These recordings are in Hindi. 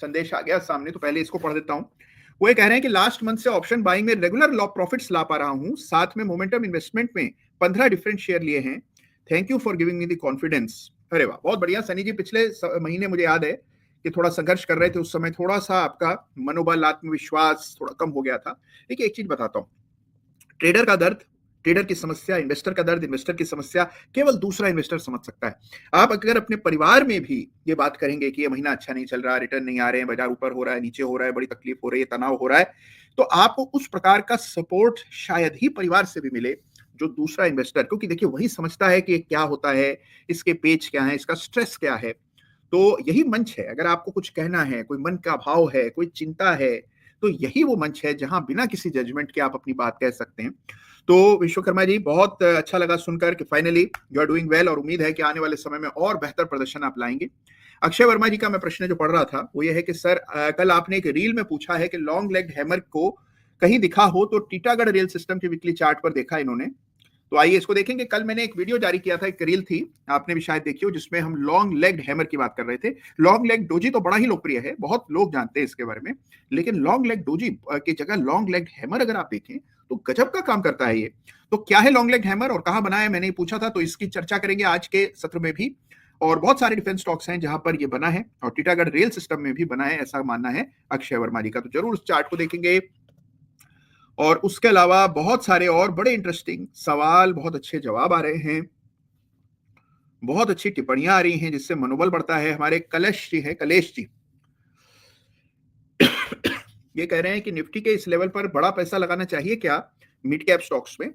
संदेश आ गया सामने, तो पहले इसको पढ़ देता हूं। वो ये कह रहे हैं कि लास्ट मंथ से ऑप्शन बाइंग में रेगुलर लॉ प्रॉफिट्स ला पा रहा हूं, साथ में मोमेंटम इन्वेस्टमेंट में 15 डिफरेंट शेयर लिए हैं। Thank you for giving me the confidence. अरे वाह, बहुत बढ़िया सनी जी। पिछले महीने मुझे याद है कि थोड़ा संघर्ष कर रहे थे, उस समय थोड़ा सा आपका मनोबल, आत्मविश्वास थोड़ा कम हो गया था। देखिए एक चीज बताता हूँ, ट्रेडर का दर्द, ट्रेडर की समस्या, इन्वेस्टर का दर्द, इन्वेस्टर की समस्या केवल दूसरा इन्वेस्टर समझ सकता है। आप अगर अपने परिवार में भी ये बात करेंगे कि ये महीना अच्छा नहीं चल रहा, रिटर्न नहीं आ रहे हैं, बाजार ऊपर हो रहा है, नीचे हो रहा है, बड़ी तकलीफ हो रही है, तनाव हो रहा है, तो आपको उस प्रकार का सपोर्ट शायद ही परिवार से भी मिले जो दूसरा इन्वेस्टर, क्योंकि देखिए वही समझता है कि क्या होता है, इसके पेच क्या है, इसका स्ट्रेस क्या है। तो यही मंच है, अगर आपको कुछ कहना है, कोई मन का भाव है, कोई चिंता है, तो यही वो मंच है जहां बिना किसी जजमेंट के आप अपनी बात कह सकते हैं। तो विश्वकर्मा जी, बहुत अच्छा लगा सुनकर कि finally you are doing well, और उम्मीद है कि आने वाले समय में और बेहतर प्रदर्शन आप लाएंगे। अक्षय वर्मा जी का मैं प्रश्न जो पढ़ रहा था वो ये है कि सर, कल आपने एक रील में पूछा है कि लॉन्ग लेग हैमर को कहीं दिखा हो, तो टीटागढ़ रेल सिस्टम के वीकली चार्ट पर देखा इन्होंने। तो आइए इसको देखेंगे। कल मैंने एक वीडियो जारी किया था, एक रील थी, आपने भी शायद देखी हो, जिसमें हम लॉन्ग लेग हैमर की बात कर रहे थे। लॉन्ग लेग डोजी तो बड़ा ही लोकप्रिय है, बहुत लोग जानते हैं इसके बारे में, लेकिन लॉन्ग लेग डोजी की जगह लॉन्ग लेग हैमर अगर आप देखें तो गजब का काम करता है ये। तो क्या है लॉन्ग लेग हैमर और कहां बना है, मैंने पूछा था, तो इसकी चर्चा करेंगे आज के सत्र में भी। और बहुत सारे डिफेंस स्टॉक्स हैं जहां पर ये बना है, और टीटागढ़ रेल सिस्टम में भी बना है, ऐसा मानना है अक्षय वर्मा जी का। तो जरूर उस चार्ट को देखेंगे। और उसके अलावा बहुत सारे और बड़े इंटरेस्टिंग सवाल, बहुत अच्छे जवाब आ रहे हैं, बहुत अच्छी टिप्पणियां आ रही हैं, जिससे मनोबल बढ़ता है। हमारे कलेश जी हैं, कलेश जी, ये कह रहे हैं कि निफ्टी के इस लेवल पर बड़ा पैसा लगाना चाहिए क्या मिड कैप स्टॉक्स में।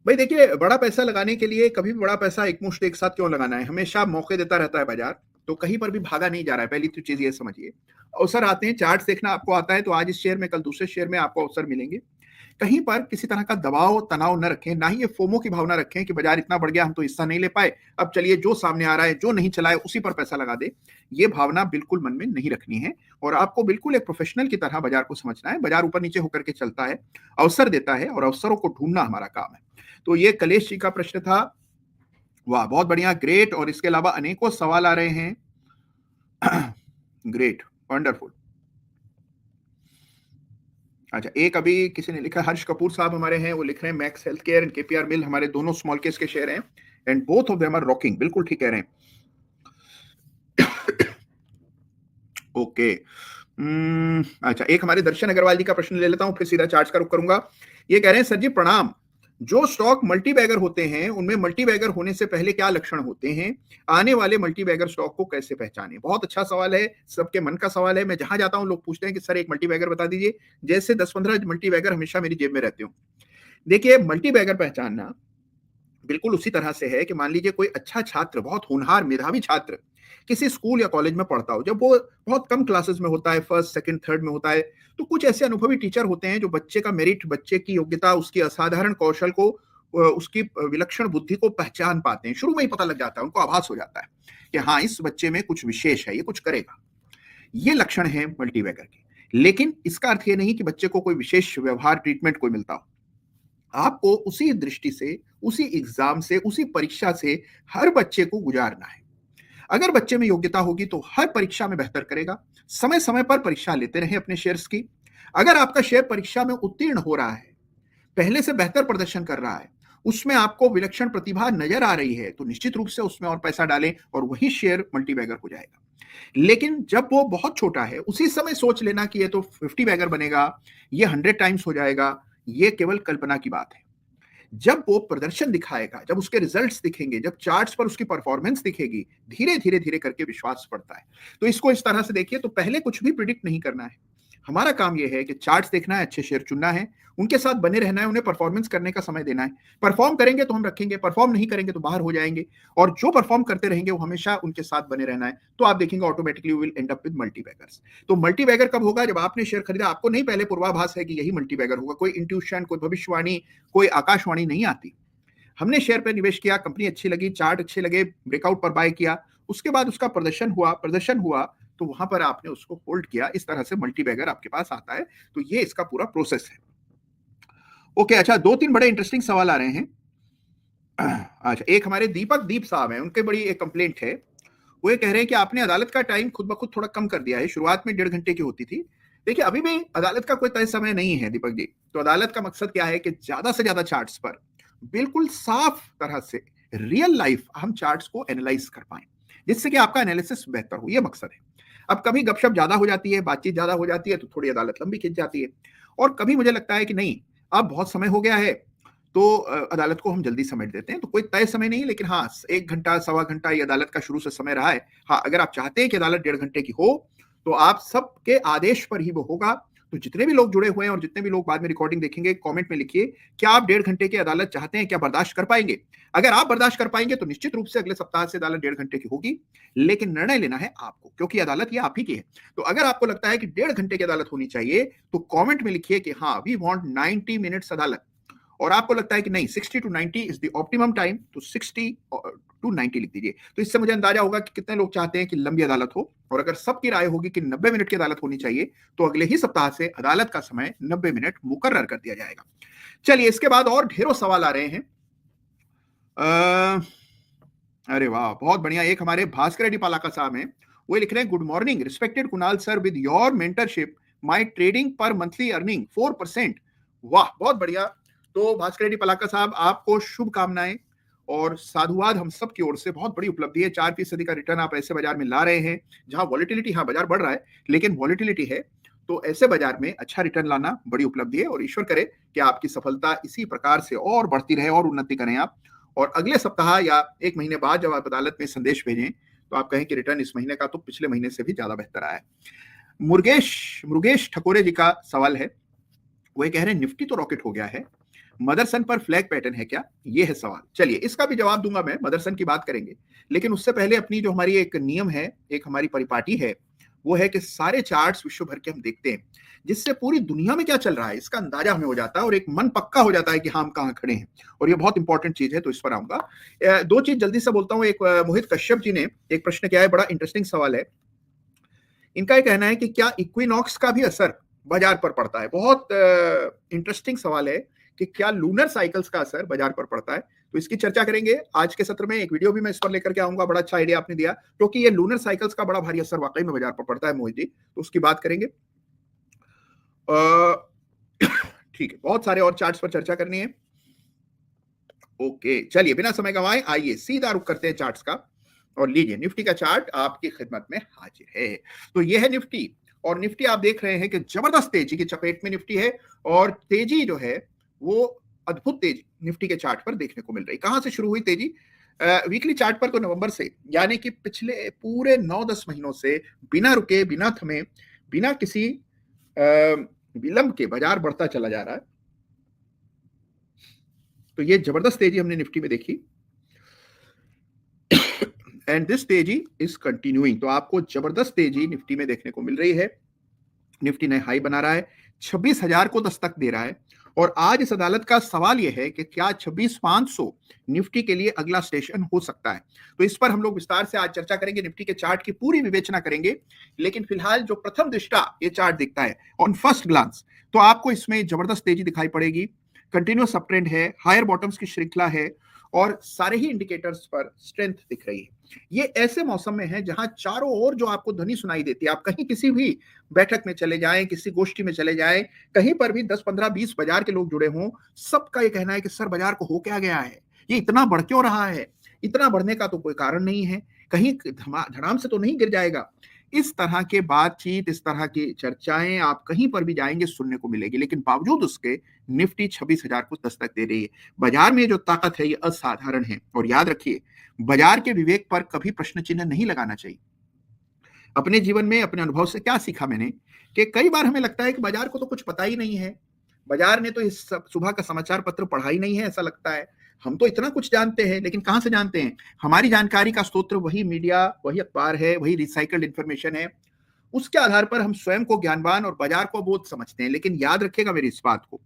भाई देखिए, बड़ा पैसा लगाने के लिए कभी भी बड़ा पैसा एक मुश्त एक साथ क्यों लगाना है, हमेशा मौके देता रहता है बाजार, तो कहीं पर भी भागा नहीं जा रहा है। पहली तो चीज ये समझिए। अवसर आते हैं, चार्ट देखना आपको आता है, तो आज इस शेयर में कल दूसरे शेयर में आपको अवसर मिलेंगे। कहीं पर किसी तरह का दबाव तनाव न रखें, ना ही ये फोमो की भावना रखें कि बाजार इतना बढ़ गया, हम तो हिस्सा नहीं ले पाए, अब चलिए जो सामने आ रहा है, जो नहीं चला है, उसी पर पैसा लगा दे। ये भावना बिल्कुल मन में नहीं रखनी है, और आपको बिल्कुल एक प्रोफेशनल की तरह बाजार को समझना है। बाजार ऊपर नीचे होकर के चलता है, अवसर देता है, और अवसरों को ढूंढना हमारा काम है। तो ये कलेश जी का प्रश्न था। वाह, बहुत बढ़िया, ग्रेट। और इसके अलावा अनेकों सवाल आ रहे हैं। Great, wonderful. अच्छा, एक अभी किसी ने लिखा, हर्ष कपूर साहब हमारे हैं, वो लिख रहे हैं Max Health Care and KPR Mill हमारे दोनों स्मॉल केस के शेयर हैं, and both of them are rocking. बिल्कुल ठीक कह रहे हैं। ओके। अच्छा, एक हमारे दर्शन अग्रवाल जी का प्रश्न ले लेता हूं, फिर सीधा चार्ज का रुख करूंगा। ये कह रहे हैं, सर जी प्रणाम, जो स्टॉक मल्टीबैगर होते हैं उनमें मल्टीबैगर होने से पहले क्या लक्षण होते हैं, आने वाले मल्टीबैगर स्टॉक को कैसे पहचानें। बहुत अच्छा सवाल है, सबके मन का सवाल है। मैं जहां जाता हूं लोग पूछते हैं कि सर एक मल्टीबैगर बता दीजिए, जैसे 10-15 मल्टीबैगर हमेशा मेरी जेब में रहते हो। देखिए, मल्टीबैगर पहचानना बिल्कुल उसी तरह से है कि मान लीजिए कोई अच्छा छात्र, बहुत होनहार मेधावी छात्र किसी स्कूल या कॉलेज में पढ़ता हो, जब वो बहुत कम क्लासेस में होता है, फर्स्ट सेकंड थर्ड में होता है, तो कुछ ऐसे अनुभवी टीचर होते हैं जो बच्चे का मेरिट, बच्चे की योग्यता, उसकी असाधारण कौशल को, उसकी विलक्षण बुद्धि को पहचान पाते हैं। शुरू में ही पता लग जाता है, उनको आभास हो जाता है कि हाँ, इस बच्चे में कुछ विशेष है, ये कुछ करेगा। ये लक्षण है मल्टीबैगर के। लेकिन इसका अर्थ ये नहीं कि बच्चे को कोई विशेष व्यवहार, ट्रीटमेंट कोई मिलता हो। आपको उसी दृष्टि से, उसी एग्जाम से, उसी परीक्षा से हर बच्चे को गुजारना है। अगर बच्चे में योग्यता होगी तो हर परीक्षा में बेहतर करेगा। समय समय पर परीक्षा लेते रहें अपने शेयर्स की। अगर आपका शेयर परीक्षा में उत्तीर्ण हो रहा है, पहले से बेहतर प्रदर्शन कर रहा है, उसमें आपको विलक्षण प्रतिभा नजर आ रही है, तो निश्चित रूप से उसमें और पैसा डालें, और वही शेयर मल्टीबैगर हो जाएगा। लेकिन जब वो बहुत छोटा है, उसी समय सोच लेना कि ये तो 50 बैगर बनेगा, ये 100 टाइम्स हो जाएगा, ये केवल कल्पना की बात है। जब वो प्रदर्शन दिखाएगा, जब उसके रिजल्ट्स दिखेंगे, जब चार्ट्स पर उसकी परफॉर्मेंस दिखेगी, धीरे धीरे धीरे करके विश्वास बढ़ता है। तो इसको इस तरह से देखिए। तो पहले कुछ भी प्रिडिक्ट नहीं करना है, हमारा काम यह है कि चार्ट्स देखना है, अच्छे शेयर चुनना है, उनके साथ बने रहना है, उन्हें परफॉर्मेंस करने का समय देना है। परफॉर्म करेंगे तो हम रखेंगे, परफॉर्म नहीं करेंगे तो बाहर हो जाएंगे, और जो परफॉर्म करते रहेंगे वो हमेशा उनके साथ बने रहना है। तो आप देखेंगे automatically will and up with multibaggers. तो मल्टीबैगर कब होगा, जब आपने शेयर खरीदा, आपको नहीं पहले पूर्वाभास है कि यही मल्टीबैगर होगा, कोई इंट्यूशन, कोई भविष्यवाणी, कोई आकाशवाणी नहीं आती। हमने शेयर पर निवेश किया, कंपनी अच्छी लगी, चार्ट अच्छे लगे, ब्रेकआउट पर बाय किया, उसके बाद उसका प्रदर्शन हुआ, तो वहां पर आपने उसको होल्ड किया। इस तरह से मल्टीबैगर आपके पास आता है। तो ये इसका पूरा प्रोसेस है। ओके, अच्छा, 2-3 बड़े इंटरेस्टिंग सवाल आ रहे हैं। अच्छा, एक हमारे दीप साहब हैं, उनके बड़ी एक कंप्लेंट है। वो ये कह रहे हैं कि आपने अदालत का टाइम खुद ब खुद थोड़ा कम कर दिया है। शुरुआत में 1.5 घंटे की होती थी। देखिए, अभी भी अदालत का कोई तय समय नहीं है दीपक जी। तो अदालत का मकसद क्या है कि ज़्यादा से ज़्यादा चार्ट्स पर बिल्कुल साफ तरह से रियल लाइफ हम चार्ट्स को एनालाइज कर पाएँ, जिससे कि आपका एनालिसिस बेहतर हो, ये मकसद है। अब कभी गपशप ज़्यादा हो जाती है, बातचीत ज़्यादा हो जाती है, तो थोड़ी अदालत लंबी खिंच जाती है। और कभी मुझे लगता है कि नहीं, अब बहुत समय हो गया है, तो अदालत को हम जल्दी समेट देते हैं। तो कोई तय समय नहीं, लेकिन हाँ, 1 घंटा, सवा घंटा ये अदालत का शुरू से समय रहा है। हाँ, अगर आप चाहते हैं कि अदालत 1.5 घंटे की हो, तो आप सबके आदेश पर ही वो होगा। तो जितने भी लोग जुड़े हुए हैं और जितने भी लोग बाद में रिकॉर्डिंग देखेंगे, कमेंट में लिखिए, क्या आप 1.5 घंटे की अदालत चाहते हैं? क्या बर्दाश्त कर पाएँगे? अगर आप बर्दाश्त कर पाएँगे, तो निश्चित रूप से अगले सप्ताह से अदालत 1.5 घंटे की होगी, लेकिन निर्णय लेना है आपको, क्योंकि अदालत ये आप ही की है। तो अगर आपको लगता है कि 1.5 घंटे की अदालत होनी चाहिए, तो कमेंट में लिखिए कि हाँ, वी वांट 90 मिनट्स अदालत। और आपको लगता है कि नहीं, 60 to 90 is the optimum time, तो 60 टू 90 लिख दीजिए। तो इससे मुझे अंदाजा होगा कि कितने लोग चाहते हैं कि लंबी अदालत हो। और अगर सबकी राय होगी कि 90 मिनट की अदालत होनी चाहिए, तो अगले ही सप्ताह से अदालत का समय 90 मिनट मुकर्रर कर दिया जाएगा। चलिए, इसके बाद और ढेरों सवाल आ रहे हैं। अरे वाह, बहुत बढ़िया। एक हमारे भास्कर रेड्डी पालाका साहब हैं, वो लिख रहे हैं, good morning respected Kunal sir, with your mentorship my trading पर मंथली अर्निंग 4%। वाह, बहुत बढ़िया। तो भास्कर रेड्डी पलाका साहब, आपको शुभकामनाएं और साधुवाद हम सब की ओर से। बहुत बड़ी उपलब्धि है, 4% का रिटर्न आप ऐसे बाजार में ला रहे हैं जहां वॉलिटिलिटी, हाँ बाजार बढ़ रहा है लेकिन वॉलिटिलिटी है, तो ऐसे बाजार में अच्छा रिटर्न लाना बड़ी उपलब्धि है। और ईश्वर करे कि आपकी सफलता इसी प्रकार से और बढ़ती रहे और उन्नति करें आप। और अगले सप्ताह या 1 महीने बाद जब आप अदालत में संदेश भेजें, तो आप कहें कि रिटर्न इस महीने का तो पिछले महीने से भी ज्यादा बेहतर आया है। मुर्गेश ठकोरे जी का सवाल है, वो ये कह रहे हैं, निफ्टी तो रॉकेट हो गया है, मदरसन पर फ्लैग पैटर्न है क्या? ये है सवाल। चलिए, इसका भी जवाब दूंगा मैं, मदरसन की बात करेंगे, लेकिन उससे पहले अपनी जो हमारी एक नियम है, एक हमारी परिपाटी है, वो है कि सारे चार्ट्स विश्व भर के हम देखते हैं, जिससे पूरी दुनिया में क्या चल रहा है इसका अंदाजा हमें हो जाता है और एक मन पक्का हो जाता है कि हाँ, हम कहाँ खड़े हैं। और ये बहुत इंपॉर्टेंट चीज है, तो इस पर आऊंगा। 2 चीज जल्दी से बोलता हूँ। एक, मोहित कश्यप जी ने एक प्रश्न किया है, बड़ा इंटरेस्टिंग सवाल है। इनका ये कहना है कि क्या इक्विनॉक्स का भी असर बाजार पर पड़ता है? बहुत इंटरेस्टिंग सवाल है कि क्या लूनर साइकिल्स का असर बाजार पर पड़ता है। तो इसकी चर्चा करेंगे आज के सत्र में। एक वीडियो भी मैं इस पर लेकर के आऊंगा। बड़ा अच्छा आइडिया आपने दिया, क्योंकि ये लूनर साइकिल्स का बड़ा भारी असर वाकई में बाजार पर पड़ता है मोहित जी, तो उसकी बात करेंगे। ठीक है, बहुत सारे और चार्ट्स पर चर्चा करनी है। ओके, चलिए बिना समय गंवाए आइए सीधा रुख करते हैं चार्ट्स का, और लीजिए निफ्टी का चार्ट आपकी खिदमत में हाजिर है। तो ये है निफ्टी, और निफ्टी आप देख रहे हैं कि जबरदस्त तेजी की चपेट में निफ्टी है, और तेजी जो है वो अद्भुत तेजी निफ्टी के चार्ट पर देखने को मिल रही। कहां से शुरू हुई तेजी? वीकली चार्ट पर तो नवंबर से, यानी कि पिछले पूरे 9-10 महीनों से बिना रुके, बिना थमे, बिना किसी विलंब के बाजार बढ़ता चला जा रहा है। तो ये जबरदस्त तेजी हमने निफ्टी में देखी, एंड दिस तेजी इज कंटिन्यूइंग। तो आपको जबरदस्त तेजी निफ्टी में देखने को मिल रही है। निफ्टी नए हाई बना रहा है, 26,000 को दस्तक दे रहा है। और आज इस अदालत का सवाल यह है कि क्या 26,500 निफ्टी के लिए अगला स्टेशन हो सकता है? तो इस पर हम लोग विस्तार से आज चर्चा करेंगे, निफ्टी के चार्ट की पूरी विवेचना करेंगे। लेकिन फिलहाल जो प्रथम दृष्टा ये चार्ट दिखता है ऑन फर्स्ट ग्लांस, तो आपको इसमें जबरदस्त तेजी दिखाई पड़ेगी। कंटिन्यूअस अप ट्रेंड है, हायर बॉटम्स की श्रृंखला है, और सारे ही इंडिकेटर्स पर स्ट्रेंथ दिख रही है। ये ऐसे मौसम में है जहां चारों ओर जो आपको ध्वनि सुनाई देती है, आप कहीं किसी भी बैठक में चले जाएं, किसी गोष्ठी में चले जाएं, कहीं पर भी 10, 15, 20 बाजार के लोग जुड़े हों, सबका ये कहना है कि सर बाजार को हो क्या गया है, ये इतना बढ़ क्यों रहा है? इतना बढ़ने का तो कोई कारण नहीं है, कहीं धड़ाम से तो नहीं गिर जाएगा। इस तरह के बातचीत, इस तरह की चर्चाएं आप कहीं पर भी जाएंगे सुनने को मिलेगी। लेकिन बावजूद उसके निफ्टी 26,000 को दस्तक दे रही है। बाजार में जो ताकत है ये असाधारण है। और याद रखिए, बाजार के विवेक पर कभी प्रश्न चिन्ह नहीं लगाना चाहिए। अपने जीवन में, अपने अनुभव से क्या सीखा मैंने, कि कई बार हमें लगता है कि बाजार को तो कुछ पता ही नहीं है, बाजार ने तो इस सुबह का समाचार पत्र पढ़ा ही नहीं है, ऐसा लगता है हम तो इतना कुछ जानते हैं। लेकिन कहां से जानते हैं? हमारी जानकारी का स्रोत वही मीडिया, वही अखबार है, वही रिसाइकल्ड इंफॉर्मेशन है। उसके आधार पर हम स्वयं को ज्ञानवान और बाजार को बोध समझते हैं। लेकिन याद रखिएगा मेरी इस बात को,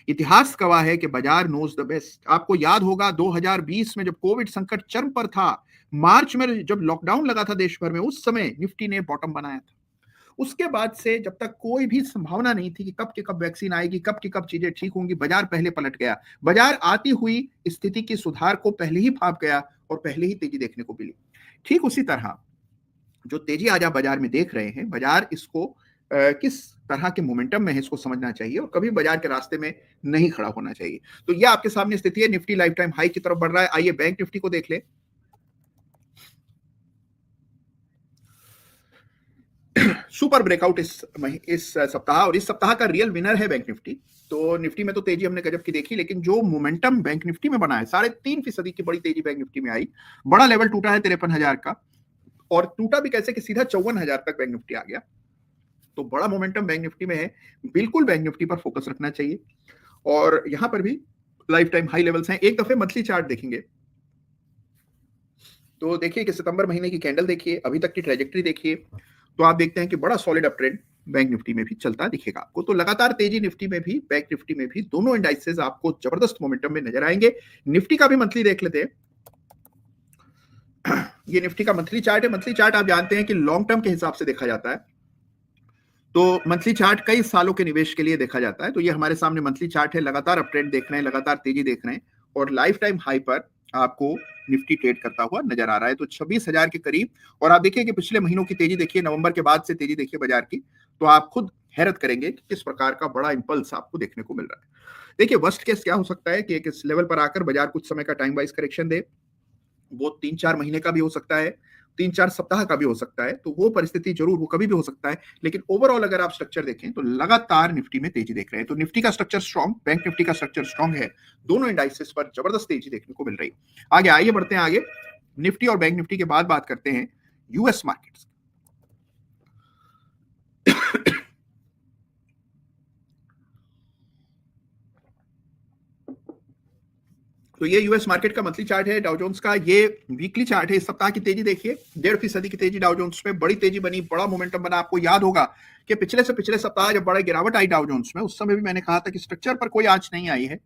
इतिहास गवाह है कि बाजार नोज द बेस्ट। आपको याद होगा 2020 में जब कोविड संकट चरम पर था, मार्च में जब लॉकडाउन लगा था देश भर में, उस समय निफ्टी ने बॉटम बनाया था। उसके बाद से जब तक कोई भी संभावना नहीं थी कि कब के कब वैक्सीन आएगी, कब की कब चीजें ठीक होंगी, बाजार पहले पलट गया। बाजार आती हुई स्थिति की सुधार को पहले ही भाप गया और पहले ही तेजी देखने को मिली। ठीक उसी तरह जो तेजी आज आप बाजार में देख रहे हैं, बाजार इसको किस तरह के मोमेंटम में है इसको समझना चाहिए और कभी बाजार के रास्ते में नहीं खड़ा होना चाहिए। तो ये आपके सामने स्थिति है, निफ्टी लाइफ टाइम हाई की तरफ बढ़ रहा है। आइए बैंक निफ्टी को देख लें। सुपर ब्रेकआउट इस सप्ताह, और इस सप्ताह का रियल विनर है बैंक निफ्टी। तो निफ्टी में तो तेजी हमने गजब की देखी, लेकिन जो मोमेंटम बैंक निफ्टी में बना है, 3.5% की बड़ी तेजी बैंक निफ्टी में आई। बड़ा लेवल टूटा है 53,000 का, और टूटा भी कैसे कि सीधा 54,000 तक बैंक निफ्टी आ गया। तो बड़ा मोमेंटम बैंक निफ्टी में है, बिल्कुल बैंक निफ्टी पर फोकस रखना चाहिए। और यहां पर भी लाइफ टाइम हाई लेवल्स हैं। एक दफे मंथली चार्ट देखेंगे तो देखिए कि सितंबर महीने की कैंडल देखिए, अभी तक की ट्रेजेक्टरी देखिए, तो आप देखते हैं कि बड़ा solid up trend bank Nifty में भी चलता दिखेगा आपको। तो लगातार तेजी निफ्टी में भी, बैंक निफ्टी में भी, दोनों इंडाइसेस आपको जबरदस्त मोमेंटम में नजर आएंगे। निफ्टी का भी मंथली देख लेते हैं। ये निफ्टी का मंथली चार्ट है। मंथली चार्ट आप जानते हैं कि लॉन्ग टर्म के हिसाब से देखा जाता है, तो मंथली चार्ट कई सालों के निवेश के लिए देखा जाता है। तो ये हमारे सामने मंथली चार्ट है, लगातार अप ट्रेंड देख रहे हैं, लगातार तेजी देख रहे हैं, और लाइफ टाइम हाई पर आपको निफ्टी ट्रेड करता हुआ नजर आ रहा है, तो 26,000 के करीब। और आप देखिए कि पिछले महीनों की तेजी देखिए, नवंबर के बाद से तेजी देखिए बाजार की, तो आप खुद हैरत करेंगे कि किस प्रकार का बड़ा इंपल्स आपको देखने को मिल रहा है। देखिए वर्स्ट केस क्या हो सकता है कि इस लेवल पर आकर बाजार कुछ समय का टाइम वाइज करेक्शन दे, वो 3-4 महीने का भी हो सकता है, 3-4 सप्ताह का भी हो सकता है, तो वो परिस्थिति जरूर वो कभी भी हो सकता है। लेकिन ओवरऑल अगर आप स्ट्रक्चर देखें तो लगातार निफ्टी में तेजी देख रहे हैं। तो निफ्टी का स्ट्रक्चर स्ट्रॉन्ग, बैंक निफ्टी का स्ट्रक्चर स्ट्रॉन्ग है, दोनों इंडाइसेस पर जबरदस्त तेजी देखने को मिल रही है। आगे आइए बढ़ते हैं आगे। निफ्टी और बैंक निफ्टी के बाद बात करते हैं यूएस मार्केट्स। तो ये यूएस मार्केट का मंथली चार्ट है, डाउ जोन्स का ये वीकली चार्ट है। इस सप्ताह की तेजी देखिए, 1.5% की तेजी डाउ जोन्स में, बड़ी तेजी बनी, बड़ा मोमेंटम बना। आपको याद होगा कि पिछले से पिछले सप्ताह जब बड़ा गिरावट आई डाउ जोन्स में, उस समय भी मैंने कहा था कि स्ट्रक्चर पर कोई आंच नहीं आई है,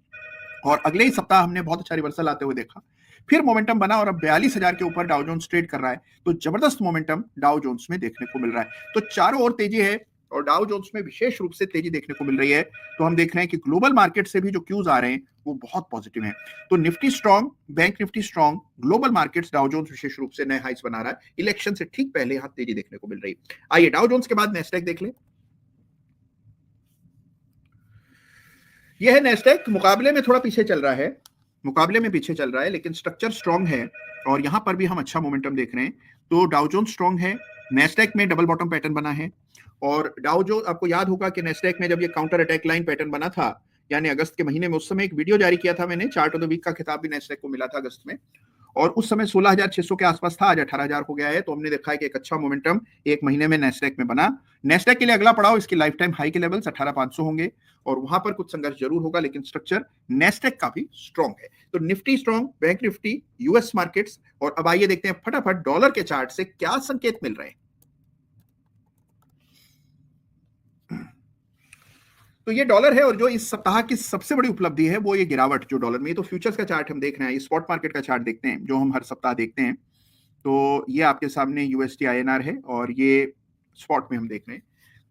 और अगले ही सप्ताह हमने बहुत अच्छा रिवर्सल आते हुए देखा, फिर मोमेंटम बना और अब 42,000 के ऊपर डाउ जोन्स ट्रेड कर रहा है। तो जबरदस्त मोमेंटम डाउ जोन्स में देखने को मिल रहा है। तो चारों ओर तेजी है, और डाउ जोन्स में विशेष रूप से तेजी देखने को मिल रही है। तो हम देख रहे हैं कि ग्लोबल मार्केट से भी जो क्यूज आ रहे हैं वो बहुत पॉजिटिव हैं। तो Nifty strong, bank Nifty strong, global markets, Dow Jones विशेष रूप से नए हाइस बना रहा है। इलेक्शन से ठीक पहले यहां तेजी देखने को मिल रही है। आइए डाउ जोन्स के बाद नेस्डैक देख लें। यह है नेस्डैक, मुकाबले में थोड़ा पीछे चल रहा है, मुकाबले में पीछे चल रहा है, लेकिन स्ट्रक्चर स्ट्रॉन्ग है, और यहां पर भी हम अच्छा मोमेंटम देख रहे हैं। तो डाउ जोन्स स्ट्रॉन्ग है, नेस्डैक में डबल बॉटम पैटर्न बना है, और डाउ जोन्स, आपको याद होगा कि नेस्डैक में जब ये काउंटर अटैक लाइन पैटर्न बना था, यानी अगस्त के महीने में, उस समय एक वीडियो जारी किया था मैंने, चार्ट ऑफ द वीक का खिताब भी नेस्डैक को मिला था अगस्त में, और उस समय 16,600 के आसपास था, आज 18,000 हो गया है। तो हमने देखा है कि एक अच्छा मोमेंटम एक महीने में नेस्डैक में बना। नेस्डैक के लिए अगला पड़ाव इसकी लाइफ टाइम हाई के लेवल्स 18,500 होंगे, और वहां पर कुछ संघर्ष जरूर होगा, लेकिन स्ट्रक्चर नेस्डैक का भी स्ट्रॉन्ग है। तो Nifty strong, bank Nifty, US markets. और अब आइए देखते हैं फटाफट डॉलर के चार्ट से क्या संकेत मिल रहे हैं। तो ये डॉलर है, और जो इस सप्ताह की सबसे बड़ी उपलब्धि है वो ये गिरावट जो डॉलर में। तो फ्यूचर्स का चार्ट हम देख रहे हैं, ये स्पॉट मार्केट का चार्ट देखते हैं जो हम हर सप्ताह देखते हैं। तो ये आपके सामने यूएसडी आईएनआर है, और ये स्पॉट में हम देख रहे हैं।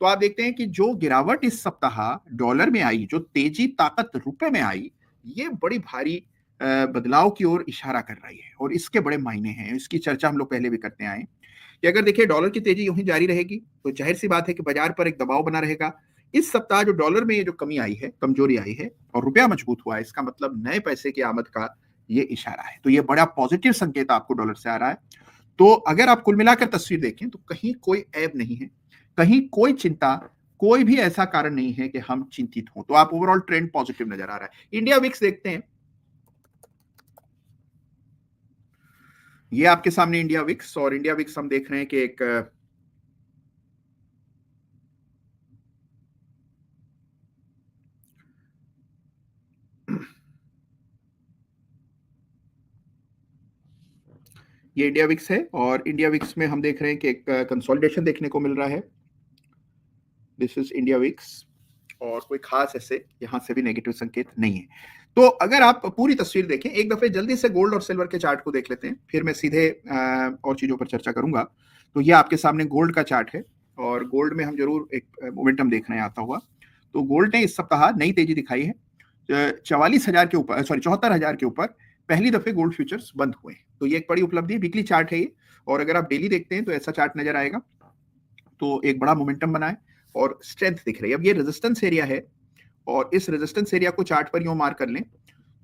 तो आप देखते हैं कि जो गिरावट इस सप्ताह डॉलर में आई, जो तेजी ताकत रुपए में आई, ये बड़ी भारी बदलाव की ओर इशारा कर रही है, और इसके बड़े मायने हैं। इसकी चर्चा हम लोग पहले भी करते आए कि अगर देखिए डॉलर की तेजी यूं ही जारी रहेगी तो जाहिर सी बात है कि बाजार पर एक दबाव बना रहेगा। इस सप्ताह जो डॉलर में ये जो कमी आई है, कमजोरी आई है, और रुपया मजबूत हुआ है, इसका मतलब नए पैसे की आमद का ये इशारा है। तो ये बड़ा पॉजिटिव संकेत आपको डॉलर से आ रहा है। तो अगर आप कुल मिलाकर तस्वीर देखें तो कहीं कोई ऐब नहीं है, कहीं कोई चिंता, कोई भी ऐसा कारण नहीं है कि हम चिंतित हों। तो आप ओवरऑल ट्रेंड पॉजिटिव नजर आ रहा है। इंडिया विक्स देखते हैं, ये आपके सामने इंडिया विक्स, और इंडिया विक्स हम देख रहे हैं कि एक ये इंडिया विक्स है, और इंडिया विक्स में हम देख रहे हैं कि एक कंसोलिडेशन देखने को मिल रहा है। दिस इज इंडिया विक्स, और कोई खास ऐसे यहां से भी नेगेटिव संकेत नहीं है। तो अगर आप पूरी तस्वीर देखें, एक दफे जल्दी से गोल्ड और सिल्वर के चार्ट को देख लेते हैं, फिर मैं सीधे और चीजों पर चर्चा करूंगा। तो ये आपके सामने गोल्ड का चार्ट है, और गोल्ड में हम जरूर एक मोमेंटम देख रहे हैं आता हुआ। तो गोल्ड ने इस सप्ताह नई तेजी दिखाई है, 44,000 के ऊपर, सॉरी 74,000 के ऊपर पहली दफे गोल्ड फ्यूचर्स बंद हुए हैं। तो ये एक बड़ी उपलब्धि, वीकली चार्ट है ये, और अगर आप डेली देखते हैं तो ऐसा चार्ट नजर आएगा। तो एक बड़ा मोमेंटम बना है और स्ट्रेंथ दिख रही है। अब ये रेजिस्टेंस एरिया है और इस रेजिस्टेंस एरिया को चार्ट पर यूं मार्क कर लें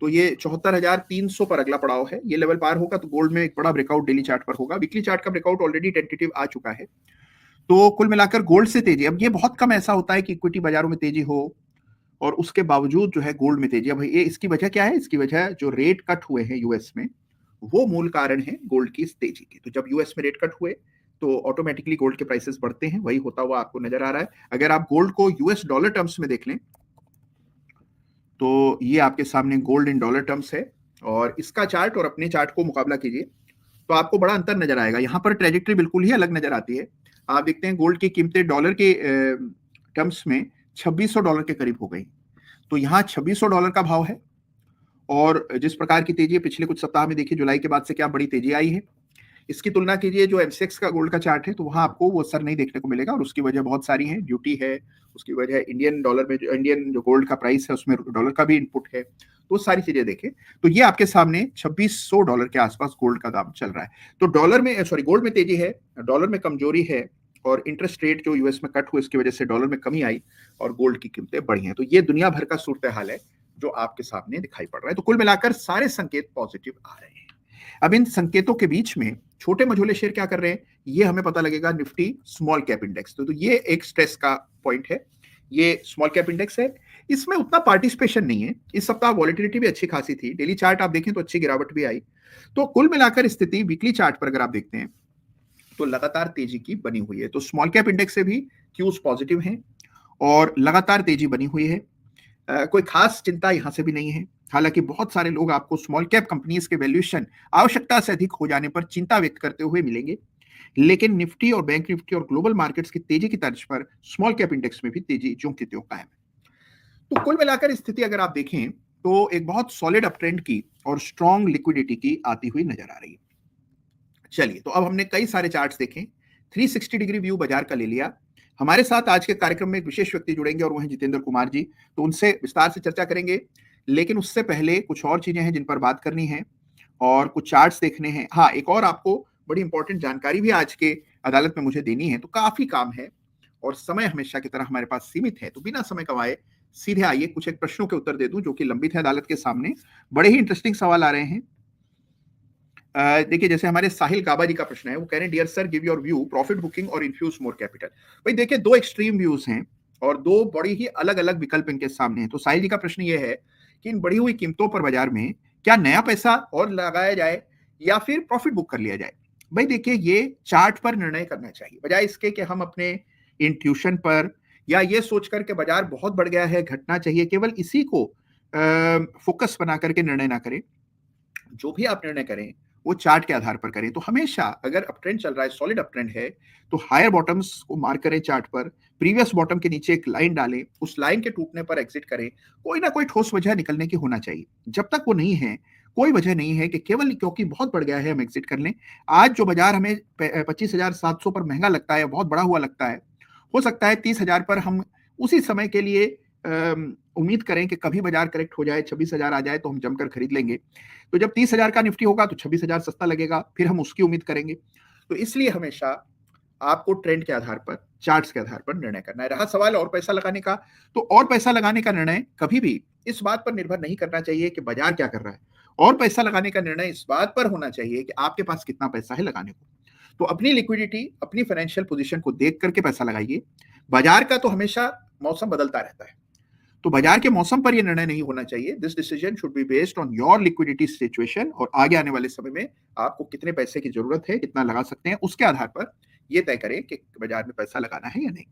तो ये 74,300 पर अगला पड़ाव है। ये लेवल पार होगा तो गोल्ड में एक बड़ा ब्रेकआउट डेली चार्ट पर होगा। वीकली चार्ट का ब्रेकआउट ऑलरेडी टेंटेटिव आ चुका है। तो कुल मिलाकर गोल्ड से तेजी, अब ये बहुत कम ऐसा होता है कि इक्विटी बाजारों में तेजी हो और उसके बावजूद जो है गोल्ड में तेजी। अब ये इसकी वजह क्या है? इसकी वजह जो रेट कट हुए हैं यूएस में, वो मूल कारण है गोल्ड की इस तेजी की। तो जब यूएस में रेट कट हुए तो ऑटोमेटिकली गोल्ड के प्राइसेस बढ़ते हैं, वही होता हुआ आपको नजर आ रहा है। अगर आप गोल्ड को यूएस डॉलर टर्म्स में देख लें तो ये आपके सामने गोल्ड इन डॉलर टर्म्स है और इसका चार्ट और अपने चार्ट को मुकाबला कीजिए तो आपको बड़ा अंतर नजर आएगा। यहाँ पर ट्रेजेक्टरी बिल्कुल ही अलग नजर आती है। आप देखते हैं गोल्ड की कीमतें डॉलर के टर्म्स में $2600 के करीब हो गई। तो यहाँ $2600 का भाव है और जिस प्रकार की तेजी है पिछले कुछ सप्ताह में देखिए, जुलाई के बाद से क्या बड़ी तेजी आई है। इसकी तुलना कीजिए जो एमसेक्स का गोल्ड का चार्ट है तो वहां आपको वो असर नहीं देखने को मिलेगा और उसकी वजह बहुत सारी है। ड्यूटी है, उसकी वजह इंडियन डॉलर में इंडियन जो गोल्ड का प्राइस है उसमें डॉलर का भी इनपुट है। तो सारी चीजें देखें तो ये आपके सामने $2600 के आसपास गोल्ड का दाम चल रहा है। तो डॉलर में गोल्ड में तेजी है, डॉलर में कमजोरी है और इंटरेस्ट रेट जो यूएस में कट हुए इसकी वजह से डॉलर में कमी आई और गोल्ड की कीमतें बढ़ी हैं। तो ये दुनिया भर का सूरत हाल है जो आपके सामने दिखाई पड़ रहा है। तो कुल मिलाकर सारे संकेत पॉजिटिव आ रहे हैं। अब इन संकेतों के बीच में छोटे मझोले शेयर क्या कर रहे हैं ये हमें पता लगेगा निफ्टी स्मॉल कैप इंडेक्स। तो ये एक स्ट्रेस का पॉइंट है। ये स्मॉल कैप इंडेक्स है, इसमें उतना पार्टिसिपेशन नहीं है। इस सप्ताह वॉलेटिलिटी भी अच्छी खासी थी। डेली चार्ट आप देखें तो अच्छी गिरावट भी आई। तो कुल मिलाकर स्थिति वीकली चार्ट पर अगर आप देखते हैं तो लगातार तेजी की बनी हुई है। तो स्मॉल कैप इंडेक्स से भी क्यूज पॉजिटिव हैं और लगातार तेजी बनी हुई है। कोई खास चिंता यहां से भी नहीं है। हालांकि बहुत सारे लोग आपको स्मॉल कैप कंपनीज के वैल्यूएशन आवश्यकता से अधिक हो जाने पर चिंता व्यक्त करते हुए मिलेंगे, लेकिन निफ्टी और बैंक निफ्टी और ग्लोबल मार्केट्स की तेजी की तर्ज पर स्मॉल कैप इंडेक्स में भी तेजी ज्यों की त्यों कायम है। तो कुल मिलाकर स्थिति अगर आप देखें तो एक बहुत सॉलिड अप ट्रेंड की और स्ट्रॉन्ग लिक्विडिटी की आती हुई नजर आ रही है। चलिए, तो अब हमने कई सारे चार्ट्स देखे, 360 डिग्री व्यू बाजार का ले लिया। हमारे साथ आज के कार्यक्रम में एक विशेष व्यक्ति जुड़ेंगे और वो हैं जितेंद्र कुमार जी। तो उनसे विस्तार से चर्चा करेंगे, लेकिन उससे पहले कुछ और चीजें हैं जिन पर बात करनी है और कुछ चार्ट्स देखने हैं। हाँ, एक और आपको बड़ी इंपॉर्टेंट जानकारी भी आज के अदालत में मुझे देनी है। तो काफी काम है और समय हमेशा की तरह हमारे पास सीमित है, तो बिना समय गंवाए सीधे आइए कुछ एक प्रश्नों के उत्तर दे दूं जो कि लंबित है अदालत के सामने। बड़े ही इंटरेस्टिंग सवाल आ रहे हैं। देखिए, जैसे हमारे साहिल काबा जी का प्रश्न है, वो कह रहे हैं dear sir give your view profit booking और इन्फ्यूज मोर कैपिटल। भाई देखिए, दो एक्सट्रीम व्यूज हैं और दो बड़ी ही अलग अलग विकल्प इनके सामने हैं। तो साहिल जी का प्रश्न ये है कि इन बढ़ी हुई कीमतों पर बाजार में क्या नया पैसा और लगाया जाए या फिर प्रॉफिट बुक कर लिया जाए। भाई देखिए, ये चार्ट पर निर्णय करना चाहिए बजाय इसके कि हम अपने इंट्यूशन पर या ये सोचकर के बाजार बहुत बढ़ गया है घटना चाहिए, केवल इसी को फोकस बना करके निर्णय ना करें। जो भी आप निर्णय करें वो चार्ट के आधार पर करें। तो हमेशा अगर अप ट्रेंड चल रहा है, सॉलिड अप ट्रेंड है, तो हायर बॉटम्स को मार्क करें चार्ट पर, प्रीवियस बॉटम के नीचे एक लाइन डालें, उस लाइन के टूटने पर एग्जिट करें। कोई ना कोई ठोस वजह निकलने की होना चाहिए। जब तक वो नहीं है, कोई वजह नहीं है कि केवल क्योंकि बहुत बढ़ गया है हम एग्जिट कर लें। आज जो बाजार हमें 25,700 पर महंगा लगता है, बहुत बड़ा हुआ लगता है, हो सकता है 30,000 पर हम उसी समय के लिए उम्मीद करें कि कभी बाजार करेक्ट हो जाए, 26,000 आ जाए तो हम जमकर खरीद लेंगे। तो जब 30,000 का निफ्टी होगा तो 26,000 सस्ता लगेगा, फिर हम उसकी उम्मीद करेंगे। तो इसलिए हमेशा आपको ट्रेंड के आधार पर, चार्ट्स के आधार पर निर्णय करना है। रहा सवाल और पैसा लगाने का, तो और पैसा लगाने का निर्णय कभी भी इस बात पर निर्भर नहीं करना चाहिए कि बाजार क्या कर रहा है। और पैसा लगाने का निर्णय इस बात पर होना चाहिए कि आपके पास कितना पैसा है लगाने को। तो अपनी लिक्विडिटी, अपनी फाइनेंशियल पोजीशन को देख करके पैसा लगाइए। बाजार का तो हमेशा मौसम बदलता रहता है, तो बाजार के मौसम पर यह निर्णय नहीं होना चाहिए। This decision should be based on your liquidity situation और आगे आने वाले समय में आपको कितने पैसे की जरूरत है, कितना लगा सकते हैं, उसके आधार पर यह तय करें कि बाजार में पैसा लगाना है या नहीं।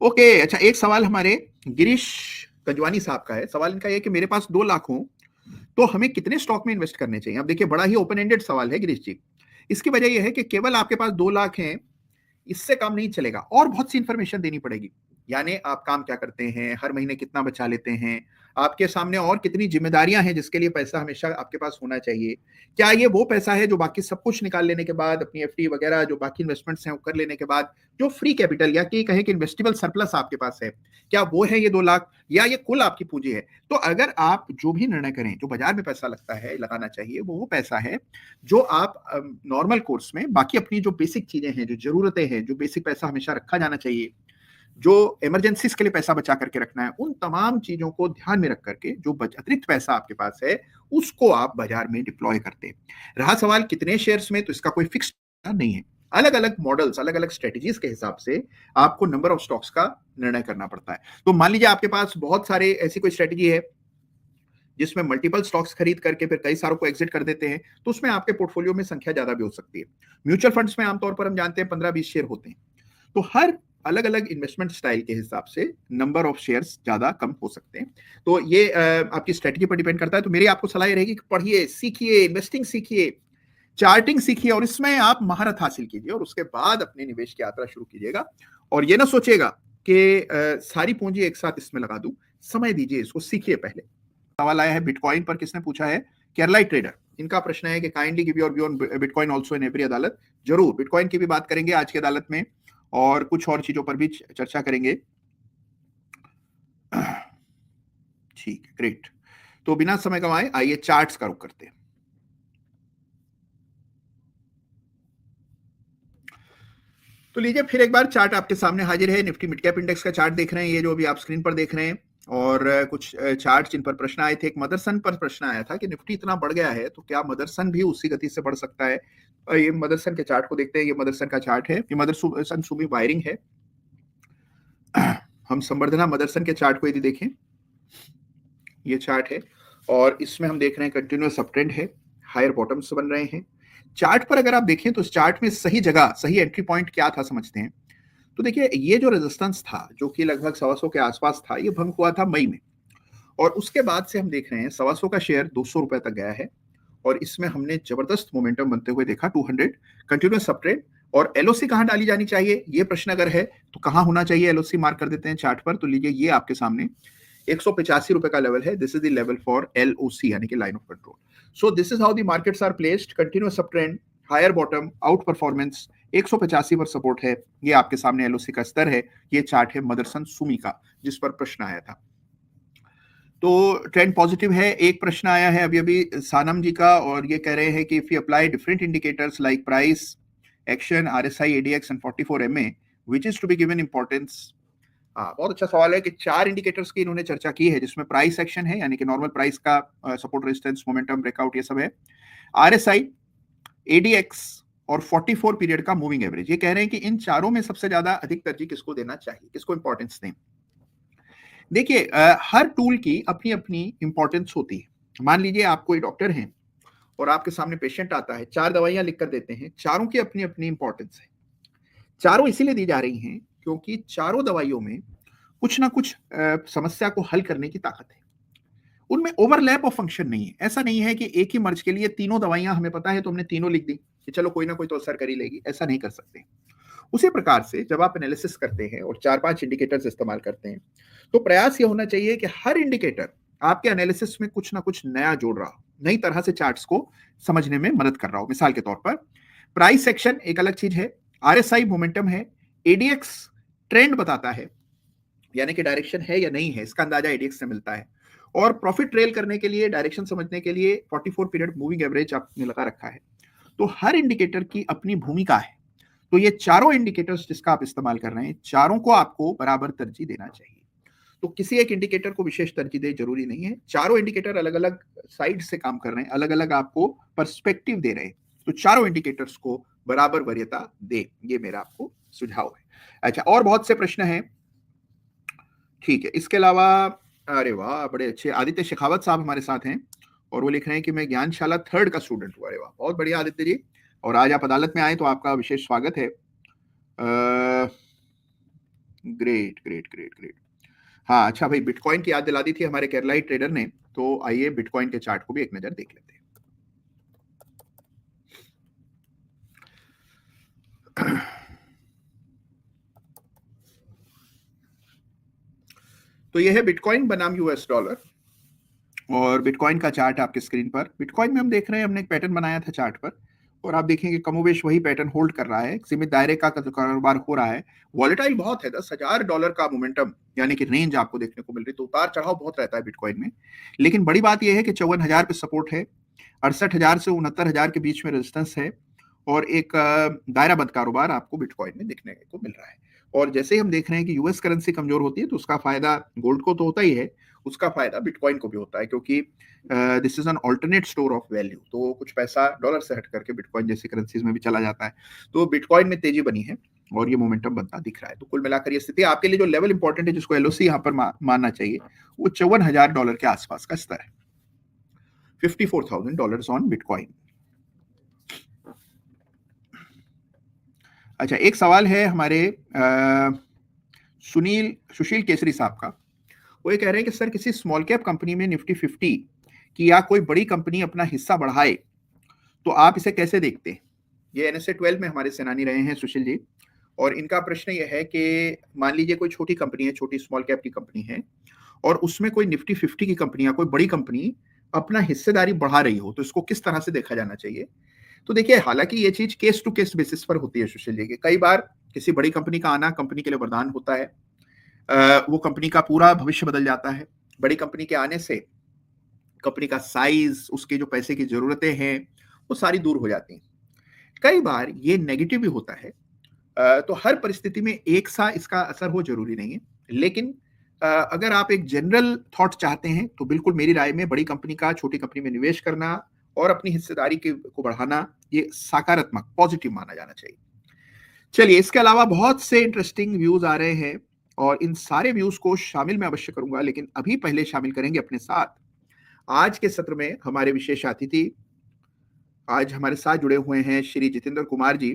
ओके, अच्छा, एक सवाल हमारे गिरीश कंजवानी साहब का है। सवाल इनका यह कि मेरे पास 2 लाख हो तो हमें कितने स्टॉक में इन्वेस्ट करने चाहिए। अब देखिए, बड़ा ही ओपन एंडेड सवाल है गिरीश जी। इसकी वजह यह है कि केवल आपके पास 2 लाख हैं, इससे काम नहीं चलेगा और बहुत सी इंफॉर्मेशन देनी पड़ेगी। यानी आप काम क्या करते हैं, हर महीने कितना बचा लेते हैं, आपके सामने और कितनी ज़िम्मेदारियाँ हैं जिसके लिए पैसा हमेशा आपके पास होना चाहिए। क्या ये वो पैसा है जो बाकी सब कुछ निकाल लेने के बाद, अपनी एफडी वगैरह जो बाकी इन्वेस्टमेंट्स हैं वो कर लेने के बाद, जो फ्री कैपिटल या कि कहें कि इन्वेस्टेबल सरप्लस आपके पास है, क्या वो है ये 2 लाख या ये कुल आपकी पूँजी है? तो अगर आप जो भी निर्णय करें, जो बाज़ार में पैसा लगता है, लगाना चाहिए, वो पैसा है जो आप नॉर्मल कोर्स में बाकी अपनी जो बेसिक चीज़ें हैं, जो ज़रूरतें हैं, जो बेसिक पैसा हमेशा रखा जाना चाहिए, जो इमरजेंसीज के लिए पैसा बचा करके रखना है, उन तमाम चीज़ों को ध्यान में रख करके जो अतिरिक्त पैसा आपके पास है, उसको आप बाजार में डिप्लॉय करते हैं। रहा सवाल कितने शेयर्स में, तो इसका कोई फिक्स नहीं है। अलग-अलग मॉडल्स, अलग-अलग स्ट्रेटजीज के हिसाब से आपको नंबर ऑफ स्टॉक्स का निर्णय करना पड़ता है। तो मान लीजिए आपके पास बहुत सारे ऐसी कोई स्ट्रेटजी है जिसमें मल्टीपल स्टॉक्स खरीद करके फिर कई सारों को एग्जिट कर देते हैं, तो उसमें आपके पोर्टफोलियो में संख्या ज्यादा भी हो सकती है। म्यूचुअल फंड्स में आमतौर पर हम जानते हैं 15-20 शेयर होते हैं। तो हर अलग-अलग इन्वेस्टमेंट स्टाइल के हिसाब से नंबर ऑफ शेयर्स ज़्यादा कम हो सकते हैं। तो ये आपकी स्ट्रैटेजी पर डिपेंड करता है। तो मेरी आपको सलाह ये रहेगी कि पढ़िए, सीखिए, इन्वेस्टिंग सीखिए, चार्टिंग सीखिए और इसमें आप महारत हासिल कीजिए और उसके बाद अपने निवेश की यात्रा शुरू कीजिएगा। और ये ना सोचिएगा कि सारी पूंजी एक साथ इसमें लगा दूं। समय दीजिए, इसको सीखिए पहले। सवाल आया है बिटकॉइन पर, किसने पूछा है? केरलाई ट्रेडर। इनका प्रश्न है कि kindly give your view on bitcoin also in every अदालत। जरूर बिटकॉइन की भी बात करेंगे आज की अदालत में और कुछ और चीजों पर भी चर्चा करेंगे। ठीक है, ग्रेट। तो बिना समय गंवाए आइए चार्ट्स का रुख करते हैं। तो लीजिए फिर एक बार चार्ट आपके सामने हाजिर है। निफ्टी मिड कैप इंडेक्स का चार्ट देख रहे हैं, ये जो अभी आप स्क्रीन पर देख रहे हैं। और कुछ चार्ट जिन पर प्रश्न आए थे। एक मदरसन पर प्रश्न आया था कि निफ्टी इतना बढ़ गया है तो क्या मदरसन भी उसी गति से बढ़ सकता है? ये मदरसन के चार्ट को देखते हैं। ये मदरसन का चार्ट है, ये मदरसन सुमी वायरिंग है। हम संवर्धना मदरसन के चार्ट को यदि देखें, ये चार्ट है और इसमें हम देख रहे हैं कंटिन्यूअस अपट्रेंड है, हायर बॉटम्स बन रहे हैं। चार्ट पर अगर आप देखें तो इस चार्ट में सही जगह, सही एंट्री पॉइंट क्या था समझते हैं। तो देखिए ये जो रेजिस्टेंस था जो कि लगभग 125 के आसपास था, ये भंग हुआ था मई में और उसके बाद से हम देख रहे हैं 125 का शेयर 200 रुपए तक गया है और इसमें हमने जबरदस्त मोमेंटम बनते हुए देखा। 200 कंटिन्यूअस अपट्रेंड। और एलओसी कहां डाली जानी चाहिए, ये प्रश्न अगर है तो कहां होना चाहिए एलओसी, मार्क कर देते हैं चार्ट पर। तो लीजिए ये आपके सामने 185 रुपए का लेवल है। This is the level for LOC यानी कि line of control. So this is how the markets are placed. Continuous uptrend, higher bottom, outperformance, 185 पर सपोर्ट है। ये आपके सामने एलओसी का स्तर है। ये चार्ट है मदरसन सुमी का जिस पर प्रश्न आया था। तो ट्रेंड पॉजिटिव है। एक प्रश्न आया है अभी अभी सानम जी का और ये कह रहे हैं कि if you apply different indicators like price action, RSI, ADX and 44 MA, which is to be given importance. बहुत अच्छा सवाल है कि 4 इंडिकेटर्स की इन्होंने चर्चा की है जिसमें प्राइस एक्शन है यानी कि नॉर्मल प्राइस का सपोर्ट, रेजिस्टेंस, मोमेंटम, ब्रेकआउट, ये सब है। आरएसआई, एडीएक्स और 44 पीरियड का मूविंग एवरेज। ये कह रहे हैं कि इन चारों में सबसे ज्यादा अधिक तरजीह किसको देना चाहिए, किसको इंपॉर्टेंस दें। देखिए हर टूल की अपनी अपनी इंपॉर्टेंस होती है। मान लीजिए आप कोई डॉक्टर हैं और आपके सामने पेशेंट आता है, 4 दवाइयां लिख कर देते हैं, चारों की अपनी अपनी इंपॉर्टेंस है। चारों इसीलिए दी जा रही हैं क्योंकि चारों दवाइयों में कुछ ना कुछ समस्या को हल करने की ताकत है। उनमें ओवरलैप ऑफ फंक्शन नहीं है। ऐसा नहीं है कि एक ही मर्ज के लिए तीनों दवाइयां हमें पता है तो हमने तीनों लिख दी कि चलो कोई ना कोई तो असर कर ही लेगी। ऐसा नहीं कर सकते। उसी प्रकार से जब आप एनालिसिस करते हैं और 4-5 इंडिकेटर्स इस्तेमाल करते हैं तो प्रयास ये होना चाहिए कि हर इंडिकेटर आपके एनालिसिस में कुछ ना कुछ नया जोड़ रहा हो, नई तरह से चार्ट्स को समझने में मदद कर रहा हो। मिसाल के तौर पर प्राइस सेक्शन एक अलग चीज है, आरएसआई मोमेंटम है, एडीएक्स ट्रेंड बताता है यानी कि डायरेक्शन है या नहीं है, इसका अंदाजा एडीएक्स से मिलता है। और प्रॉफिट ट्रेल करने के लिए, डायरेक्शन समझने के लिए 44 पीरियड मूविंग एवरेज आपने लगा रखा है। तो हर इंडिकेटर की अपनी भूमिका है। तो ये चारों इंडिकेटर्स जिसका आप इस्तेमाल कर रहे हैं, चारों को आपको बराबर तरजीह देना चाहिए। तो किसी एक इंडिकेटर को विशेष तरजीह दे जरूरी नहीं है। चारों इंडिकेटर अलग अलग साइड से काम कर रहे हैं, अलग अलग आपको पर्सपेक्टिव दे रहे हैं। तो चारों इंडिकेटर्स को बराबर वरीयता दे, ये मेरा आपको सुझाव है। अच्छा, और बहुत से प्रश्न हैं। ठीक है, इसके अलावा अरे वाह, बड़े अच्छे आदित्य शेखावत साहब हमारे साथ हैं और वो लिख रहे हैं कि मैं ज्ञानशाला 3rd का स्टूडेंट हूँ। अरे वाह, बहुत बढ़िया आदित्य जी। और आज आप अदालत में आए तो आपका विशेष स्वागत है। Great great great great. हाँ अच्छा भाई, बिटकॉइन की याद दिला दी थी हमारे केरलाई ट्रेडर ने। तो आइए बिटकॉइन के चार्ट को भी एक नजर देख लेते हैं। तो ये है बिटकॉइन बनाम यूएस डॉलर और बिटकॉइन का चार्ट आपके स्क्रीन पर। बिटकॉइन में हम देख रहे हैं, हमने एक पैटर्न बनाया था चार्ट पर और आप देखेंगे कमोवेश वही पैटर्न होल्ड कर रहा है, सीमित दायरे का कारोबार हो रहा है। वॉलेटाइल बहुत है, $10,000 का मोमेंटम यानी कि रेंज आपको देखने को मिल रही, तो उतार चढ़ाव बहुत रहता है बिटकॉइन में। लेकिन बड़ी बात यह है कि 54,000 पे सपोर्ट है, 68,000 से 69,000 के बीच में रेजिस्टेंस है और एक दायराबद्ध कारोबार आपको बिटकॉइन में देखने को मिल रहा है। और जैसे ही हम देख रहे हैं कि यूएस करेंसी कमजोर होती है तो उसका फायदा गोल्ड को तो होता ही है, उसका फायदा बिटकॉइन को भी होता है, क्योंकि this is an alternate store of value. तो कुछ पैसा डॉलर से हट करके बिटकॉइन जैसी करेंसीज में भी चला जाता है। तो बिटकॉइन में तेजी बनी है और ये मोमेंटम बनता दिख रहा है। तो कुल मिलाकर ये स्थिति आपके लिए जो लेवल इंपॉर्टेंट है, जिसको एलओसी यहाँ पर मानना चाहिए, वो $54,000 के आसपास का स्तर है, $54,000 ऑन बिटकॉइन। अच्छा, एक सवाल है हमारे सुशील केसरी साहब का। वो ये कह रहे हैं कि सर किसी स्मॉल कैप कंपनी में निफ्टी 50 की या कोई बड़ी कंपनी अपना हिस्सा बढ़ाए तो आप इसे कैसे देखते हैं? ये NSE 12 में हमारे सेनानी रहे हैं सुशील जी, और इनका प्रश्न ये है कि मान लीजिए कोई छोटी कंपनी है, छोटी स्मॉल कैप की कंपनी है, और उसमें कोई निफ्टी 50 की कंपनी या कोई बड़ी कंपनी अपना हिस्सेदारी बढ़ा रही हो, तो इसको किस तरह से देखा जाना चाहिए? तो देखिए, हालांकि ये चीज केस टू केस बेसिस पर होती है सुशील जी, कई बार किसी बड़ी कंपनी का आना कंपनी के लिए वरदान होता है, वो कंपनी का पूरा भविष्य बदल जाता है। बड़ी कंपनी के आने से कंपनी का साइज, उसके जो पैसे की जरूरतें हैं, वो सारी दूर हो जाती हैं। कई बार ये नेगेटिव भी होता है, तो हर परिस्थिति में एक सा इसका असर हो जरूरी नहीं है। लेकिन अगर आप एक जनरल थॉट चाहते हैं तो बिल्कुल मेरी राय में बड़ी कंपनी का छोटी कंपनी में निवेश करना और अपनी हिस्सेदारी को बढ़ाना, ये सकारात्मक पॉजिटिव माना जाना चाहिए। चलिए, इसके अलावा बहुत से इंटरेस्टिंग व्यूज आ रहे हैं और इन सारे व्यूज को शामिल मैं अवश्य करूंगा, लेकिन अभी पहले शामिल करेंगे अपने साथ आज के सत्र में हमारे विशेष अतिथि। आज हमारे साथ जुड़े हुए हैं श्री जितेंद्र कुमार जी।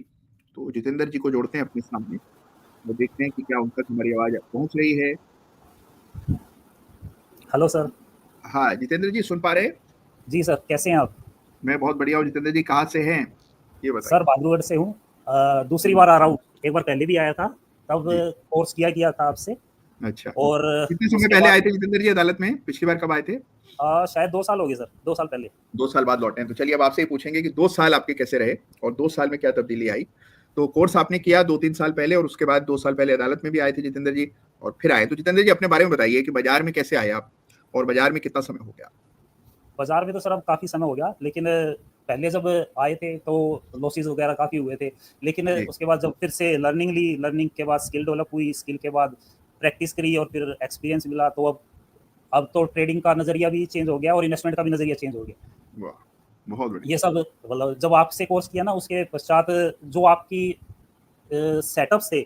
तो जितेंद्र जी को जोड़ते हैं अपने सामने, वो देखते हैं कि क्या उन तक हमारी आवाज पहुंच रही है। Hello sir. हाँ जितेंद्र जी, सुन पा रहे? जी सर, कैसे हैं आप? मैं बहुत बढ़िया हूँ। जितेंद्र जी कहाँ से हैं ये बताइए? सर बागलुगढ़ से हूँ, दूसरी बार आ रहा हूँ। एक बार पहले भी आया था, तब कोर्स किया था आपसे। अच्छा, और कितने समय पहले आए थे जितेंद्र जी अदालत में? पिछली बार कब आए थे? शायद 2 साल हो गए सर, 2 साल पहले। 2 साल बाद लौटे हैं। तो चलिए अब आपसे ही पूछेंगे कि 2 साल आपके कैसे रहे और 2 साल में क्या तब्दीली आई। तो कोर्स आपने किया 2-3 साल पहले और उसके बाद 2 साल पहले अदालत में भी आए थे जितेंद्र जी, और फिर आए। तो जितेंद्र जी अपने बारे में बताइए कि बाजार में कैसे आए आप और बाजार में कितना समय हो गया? बाजार में तो सर अब काफ़ी समय हो गया, लेकिन पहले जब आए थे तो लॉसेस वगैरह काफ़ी हुए थे। लेकिन उसके बाद जब फिर से लर्निंग ली, लर्निंग के बाद स्किल डेवलप हुई, स्किल के बाद प्रैक्टिस करी और फिर एक्सपीरियंस मिला, तो अब तो ट्रेडिंग का नज़रिया भी चेंज हो गया और इन्वेस्टमेंट का भी नज़रिया चेंज हो गया। वाह, बहुत बढ़िया। ये सब मतलब जब आपसे कोर्स किया ना, उसके पश्चात जो आपकी सेटअप से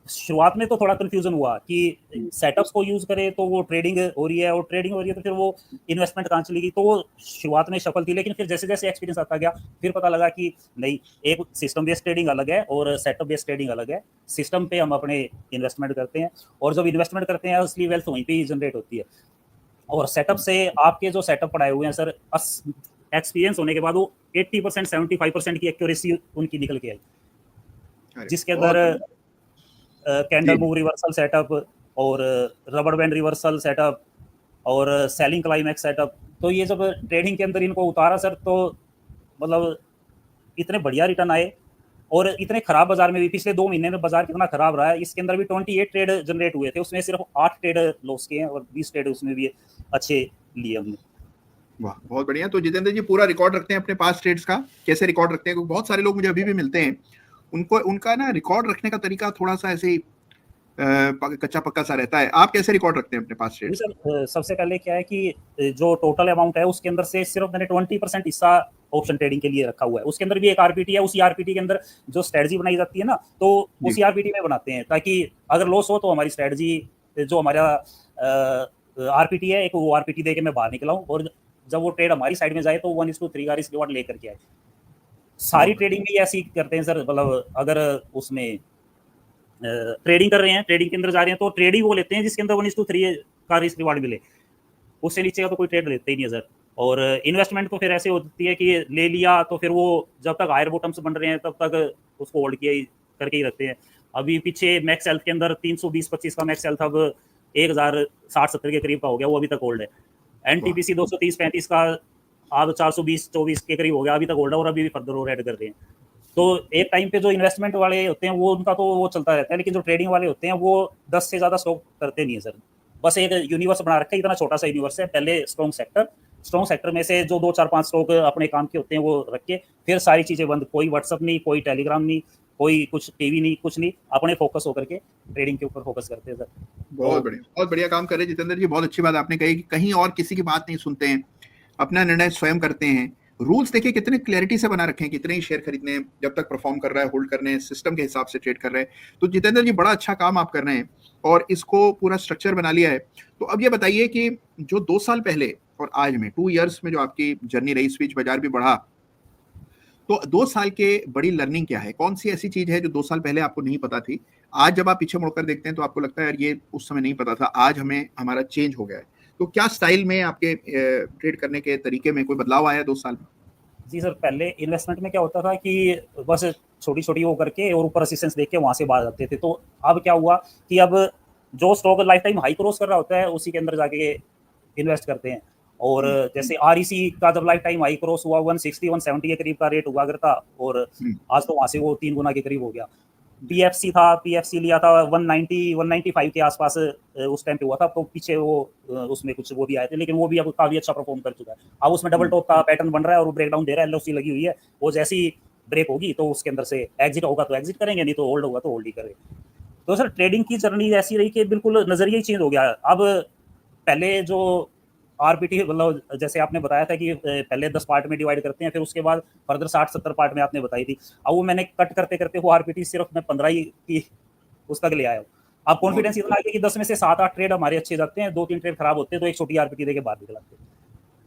शुरुआत में तो थोड़ा कंफ्यूजन हुआ कि सेटअप्स को यूज करें तो वो ट्रेडिंग हो रही है, और ट्रेडिंग हो रही है तो फिर वो इन्वेस्टमेंट कहाँ चलेगी। तो वो शुरुआत में शफल थी, लेकिन फिर जैसे जैसे एक्सपीरियंस आता गया फिर पता लगा कि नहीं, एक सिस्टम बेस्ड ट्रेडिंग अलग है और सेटअप बेस्ड ट्रेडिंग अलग है। सिस्टम पे हम अपने इन्वेस्टमेंट करते हैं और जब इन्वेस्टमेंट करते हैं असली वेल्थ वहीं पे ही जनरेट होती है। और सेटअप से आपके जो सेटअप पढ़ाए हुए हैं सर, एक्सपीरियंस होने के बाद वो 80% 75% की एक्यूरेसी उनकी निकल के आई, जिसके अंदर कैंडल मूव रिवर्सल सेटअप और रबर बैंड रिवर्सल सेटअप और सेलिंग क्लाइमैक्स सेटअप। तो ये जब ट्रेडिंग के अंदर इनको उतारा सर, तो मतलब इतने बढ़िया रिटर्न आए। और इतने खराब बाजार में भी, पिछले 2 महीने में बाजार कितना खराब रहा है, इसके अंदर भी 28 ट्रेड जनरेट हुए थे, उसमें सिर्फ 8 ट्रेड लॉस के हैं और 20 ट्रेड उसमें भी अच्छे लिए हमने। वाह, बहुत बढ़िया। तो जितेंद्र जी पूरा रिकॉर्ड रखते हैं अपने पास ट्रेड्स का? कैसे रिकॉर्ड रखते हैं? क्योंकि बहुत सारे लोग मुझे अभी भी मिलते हैं, उनको उनका ना रिकॉर्ड रखने का तरीका थोड़ा सा ऐसे ही कच्चा पक्का सा रहता है। आप कैसे रिकॉर्ड रखते हैं अपने पास ट्रेड्स? सर सबसे पहले क्या है कि जो टोटल अमाउंट है उसके अंदर से सिर्फ मैंने 20% हिस्सा ऑप्शन ट्रेडिंग के लिए रखा हुआ है। उसके अंदर भी एक आरपीटी है, उसी आरपीटी के अंदर जो स्ट्रेटजी बनाई जाती है ना, तो उसी आरपीटी में बनाते हैं, ताकि अगर लॉस हो तो हमारी स्ट्रेटजी, जो हमारा आरपीटी है, एक वो आरपीटी दे के मैं बाहर निकला हूँ, और जब वो ट्रेड हमारी साइड में जाए तो 1:3 का रिस्क रिवॉर्ड लेकर के आए। सारी ट्रेडिंग में ऐसी करते हैं सर। मतलब अगर उसमें ट्रेडिंग कर रहे हैं, ट्रेडिंग के अंदर जा रहे हैं, तो ट्रेड ही वो लेते हैं जिसके अंदर 1:3 का रिस्क रिवार्ड मिले, उससे नीचे का तो कोई ट्रेड लेते ही नहीं है सर। और इन्वेस्टमेंट तो फिर ऐसे होती है कि ले लिया तो फिर वो जब तक हायर बॉटम्स बन रहे हैं तब तक उसको होल्ड किया ही करके ही रखते हैं। अभी पीछे मैक्स हेल्थ के अंदर 320-25 का मैक्स हेल्थ अब 1060-70 के करीब का हो गया, वो अभी तक होल्ड है। एनटीपीसी 230-35 का अब 420-24 के करीब हो गया, अभी तक होल्ड है और अभी भी फर्दर वो ऐड कर रहे हैं। तो एक टाइम पे जो इन्वेस्टमेंट वाले होते हैं वो उनका तो वो चलता रहता है, लेकिन जो ट्रेडिंग वाले होते हैं वो 10 से ज्यादा स्टॉक करते नहीं है सर। बस एक यूनिवर्स बना रखा है, इतना छोटा सा यूनिवर्स है। पहले स्ट्रॉन्ग सेक्टर में से जो 2-4-5 स्टॉक अपने काम के होते हैं वो रख के फिर सारी चीजें बंद, कोई व्हाट्सअप नहीं, कोई टेलीग्राम नहीं, कोई कुछ टीवी नहीं, कुछ नहीं, अपने फोकस होकर के ट्रेडिंग के ऊपर फोकस करते हैं सर। बहुत बढ़िया काम कर रहे हैं जितेंद्र जी। बहुत अच्छी बात आपने कही कि कहीं और किसी की बात नहीं सुनते हैं, अपना निर्णय स्वयं करते हैं। रूल्स देखिए कितने क्लैरिटी से बना रखे हैं, कितने ही शेयर खरीदने हैं, जब तक परफॉर्म कर रहा है होल्ड करने हैं, सिस्टम के हिसाब से ट्रेड कर रहे हैं। तो जितेंद्र जी बड़ा अच्छा काम आप कर रहे हैं और इसको पूरा स्ट्रक्चर बना लिया है। तो अब ये बताइए कि जो 2 साल पहले और आज में 2 इयर्स में जो आपकी जर्नी रही, स्विच बाजार भी बढ़ा, तो 2 साल के बड़ी लर्निंग क्या है? कौन सी ऐसी चीज है जो 2 साल पहले आपको नहीं पता थी? आज जब आप पीछे मुड़कर देखते हैं तो आपको लगता है यार ये उस समय नहीं पता था, आज हमें हमारा चेंज हो गया है। तो क्या स्टाइल में आपके ट्रेड करने के तरीके में कोई बदलाव आया 2 साल में? जी सर, पहले इन्वेस्टमेंट में क्या होता था कि बस छोटी-छोटी वो करके और ऊपर रेजिस्टेंस देख के वहाँ से बाहर आते थे। तो अब क्या हुआ कि अब जो stock life time high cross कर रहा होता है उसी के अंदर जाके इन्वेस्ट करते हैं। और जैसे आरईसी का जब लाइफ टाइम हाई क्रॉस हुआ 160-170 के करीब का रेट हुआ करता, और आज तो वहाँ से वो 3 गुना के करीब हो गया। बीएफसी था, पीएफसी लिया था 190-195 के आसपास उस टाइम पे हुआ था। तो पीछे वो उसमें कुछ वो भी आए थे, लेकिन वो भी अब काफी अच्छा परफॉर्म कर चुका है। अब उसमें डबल टॉप का पैटर्न बन रहा है और वो ब्रेकडाउन दे रहा है, एलओसी लगी हुई है। वो जैसी ब्रेक होगी तो उसके अंदर से एग्जिट होगा तो एग्जिट करेंगे, नहीं तो होल्ड होगा तो होल्ड ही करेंगे। तो सर ट्रेडिंग की जर्नी ऐसी रही कि बिल्कुल नजरिया ही चेंज हो गया। अब पहले जो आरपीटी मतलब जैसे आपने बताया था कि पहले 10 पार्ट में डिवाइड करते हैं, फिर उसके बाद फर्दर 60-70 पार्ट में आपने बताई थी। अब वो मैंने कट करते करते वो आरपीटी सिर्फ मैं 15 ही की उस तक ले आया हूँ। अब कॉन्फिडेंस इतना आ गया कि 10 में से 7-8 ट्रेड हमारे अच्छे जाते हैं, 2-3 ट्रेड खराब होते हैं तो एक छोटी आरपीटी देके बाहर निकलाते हैं।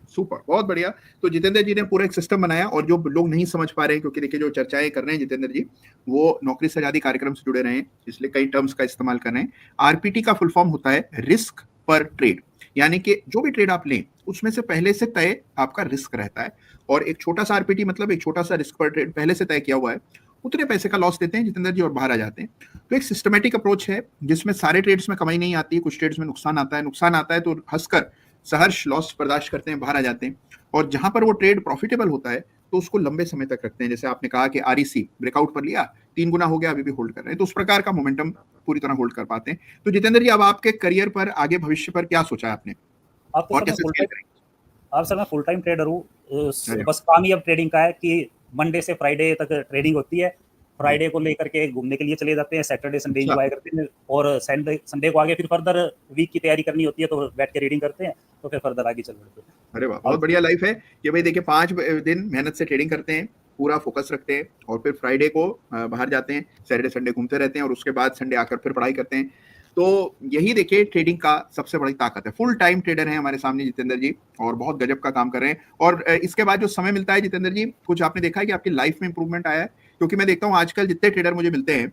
सुपर, बहुत बढ़िया। तो जितेंद्र जी ने पूरा एक सिस्टम बनाया, और जो लोग नहीं समझ पा रहे हैं, क्योंकि देखिए जो चर्चाएं कर रहे हैं जितेंद्र जी, वो नौकरी से आजादी कार्यक्रम से जुड़े रहे हैं, इसलिए कई टर्म्स का इस्तेमाल कर रहे हैं। आरपीटी का फुल फॉर्म होता है रिस्क पर ट्रेड, यानी कि जो भी ट्रेड आप लें उसमें से पहले से तय आपका रिस्क रहता है, और एक छोटा सा आरपीटी मतलब एक छोटा सा रिस्क पर ट्रेड पहले से तय किया हुआ है, उतने पैसे का लॉस देते हैं जितेंद्र जी और बाहर आ जाते हैं। तो एक सिस्टमेटिक अप्रोच है जिसमें सारे ट्रेड्स में कमाई नहीं आती, कुछ ट्रेड्स में नुकसान आता है तो हंसकर सहर्ष लॉस बर्दाश्त करते हैं, बाहर आ जाते हैं। और जहां पर वो ट्रेड प्रॉफिटेबल होता है तो उसको लंबे समय तक रखते हैं। जैसे आपने कहा कि आरईसी ब्रेकआउट पर लिया, 3 गुना हो गया, अभी भी होल्ड कर रहे हैं, तो उस प्रकार का मोमेंटम पूरी तरह होल्ड कर पाते हैं। तो जितेंद्र जी अब आपके करियर पर, आगे भविष्य पर क्या सोचा है आपने, अब तो और सर मैं कैसे फुल स्केल टाइम करेंगे? अब सर मैं फुल टाइम ट्रेडर हूँ। अरे बस काम ही अब ट्रेडिंग का है कि मंडे से फ्राइडे तक ट्रेडिंग होती है। फ्राइडे को लेकर के घूमने के लिए चले जाते हैं, सैटरडे संडे अच्छा, एंजॉय करते हैं, और संडे को आगे फिर फर्दर वीक की तैयारी करनी होती है तो बैठ के रीडिंग करते हैं, तो फिर फर्दर आगे चल पड़ते हैं। अरे वाह, बहुत अब बढ़िया लाइफ है कि भाई देखिए 5 दिन मेहनत से ट्रेडिंग करते हैं, पूरा फोकस रखते हैं, और फिर फ्राइडे को बाहर जाते हैं, सैटरडे संडे घूमते रहते हैं, और उसके बाद संडे आकर फिर पढ़ाई करते हैं। तो यही देखिए ट्रेडिंग का सबसे बड़ी ताकत है। फुल टाइम ट्रेडर हैं हमारे सामने जितेंद्र जी, और बहुत गजब का काम कर रहे हैं। और इसके बाद जो समय मिलता है जितेंद्र जी, कुछ आपने देखा है कि आपकी लाइफ में इंप्रूवमेंट आया है? क्योंकि मैं देखता हूँ आजकल जितने ट्रेडर मुझे मिलते हैं,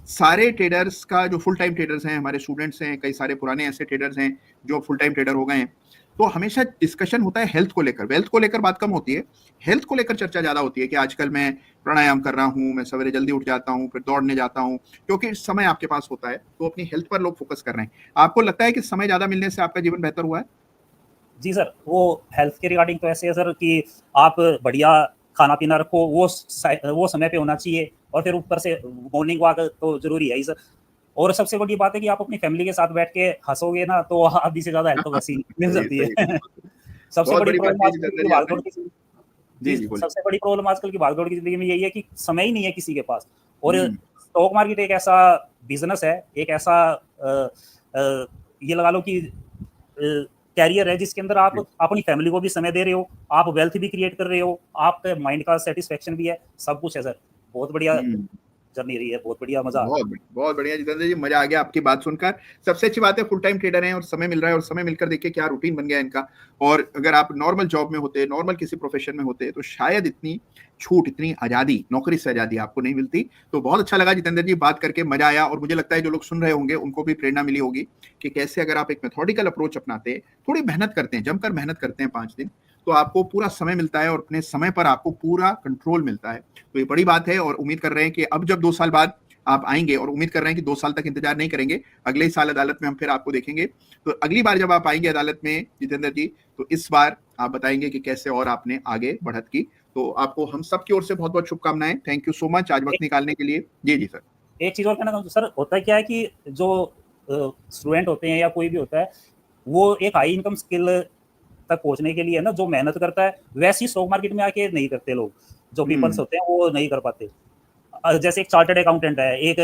सारे ट्रेडर्स का जो फुल टाइम ट्रेडर्स हैं, हमारे स्टूडेंट्स हैं, कई सारे पुराने ऐसे ट्रेडर्स हैं जो फुल टाइम ट्रेडर हो गए हैं, तो हमेशा डिस्कशन होता है हेल्थ को लेकर। वेल्थ को लेकर बात कम होती है, हेल्थ को लेकर चर्चा ज्यादा होती है कि आजकल मैं प्राणायाम कर रहा हूँ, मैं सवेरे जल्दी उठ जाता हूँ, फिर दौड़ने जाता हूँ, क्योंकि समय आपके पास होता है, तो अपनी हेल्थ पर लोग फोकस कर रहे हैं। आपको लगता है कि समय ज्यादा मिलने से आपका जीवन बेहतर हुआ है? जी सर, वो हेल्थ के रिगार्डिंग तो ऐसे है सर कि आप बढ़िया खाना पीना रखो, वो समय पे होना चाहिए, और फिर ऊपर से मॉर्निंग वॉक तो जरूरी है ही सर। और सबसे बड़ी बात है कि आप अपनी फैमिली के साथ बैठ के हंसोगे ना तो आधी से ज्यादा हेल्थ तो वैसी मिल सही जाती सही, है। सबसे बहुत बड़ी बड़ी बात प्रॉब्लम की आजकल जितेंद्र की जी आपने। भागदौड़ की जी जी, जी बोलिए। सबसे बड़ी प्रॉब्लम आजकल की भागदौड़ की जिंदगी में यही है कि समय ही नहीं है किसी के पास। और हम्म, स्टॉक मार्केट एक ऐसा बिजनेस है, एक ऐसा ये लगा लो कि कैरियर है जिसके अंदर आप अपनी फैमिली को भी समय दे रहे हो, आप वेल्थ भी क्रिएट कर रहे हो, आपके माइंड का सेटिस्फेक्शन भी है, सब कुछ है सर। बहुत बढ़िया हम्म, जर्नी रही है, बहुत बढ़िया मजा आ रहा है। बहुत बढ़िया जितेंद्र जी, मजा आ गया आपकी बात सुनकर। सबसे अच्छी बात है फुल टाइम ट्रेडर हैं और समय मिल रहा है, और समय मिलकर देखिए क्या रूटीन बन गया इनका। और अगर आप नॉर्मल जॉब में होते, नॉर्मल किसी प्रोफेशन में होते, तो शायद इतनी छूट, इतनी आजादी, नौकरी से आजादी आपको नहीं मिलती। तो बहुत अच्छा लगा जितेंद्र जी, बात करके मजा आया, और मुझे लगता है जो लोग सुन रहे होंगे उनको भी प्रेरणा मिली होगी कि कैसे अगर आप एक मेथोडिकल अप्रोच अपनाते हैं, थोड़ी मेहनत करते हैं, जमकर मेहनत करते हैं 5 दिन, तो आपको पूरा समय मिलता है, और अपने समय पर आपको पूरा कंट्रोल मिलता है। तो ये बड़ी बात है, और उम्मीद कर रहे हैं कि अब जब 2 साल बाद आप आएंगे और उम्मीद कर रहे हैं कि 2 साल तक इंतजार नहीं करेंगे, अगले ही साल अदालत में हम फिर आपको देखेंगे। तो अगली बार जब आप आएंगे अदालत में जितेंद्र जी, तो इस बार आप बताएंगे कि कैसे और आपने आगे बढ़त की। तो आपको हम सब की ओर से बहुत बहुत शुभकामनाएं। थैंक यू सो मच आज वक्त निकालने के लिए। जी जी सर। एक चीज और कहना चाहूँ सर, होता क्या है कि जो स्टूडेंट होते हैं या कोई भी होता है, वो एक हाई इनकम स्किल तक पहुंचने के लिए ना जो मेहनत करता है, वैसी स्टॉक मार्केट में आके नहीं करते लोग। जो पीपल्स होते हैं वो नहीं कर पाते। जैसे एक चार्टर्ड अकाउंटेंट है, एक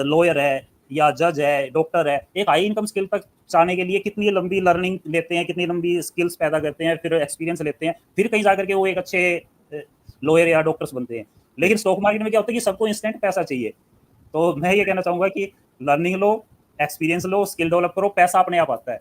लॉयर है, या जज है, डॉक्टर है, एक हाई इनकम स्किल तक जाने के लिए कितनी लंबी लर्निंग लेते हैं, कितनी लंबी स्किल्स पैदा करते हैं, फिर एक्सपीरियंस लेते हैं, फिर कहीं जाकर के वो एक अच्छे लॉयर या डॉक्टर्स बनते हैं। लेकिन स्टॉक मार्केट में क्या होता है कि सबको इंस्टेंट पैसा चाहिए। तो मैं ये कहना चाहूंगा कि लर्निंग लो, एक्सपीरियंस लो, स्किल डेवलप करो, पैसा अपने आप आता है।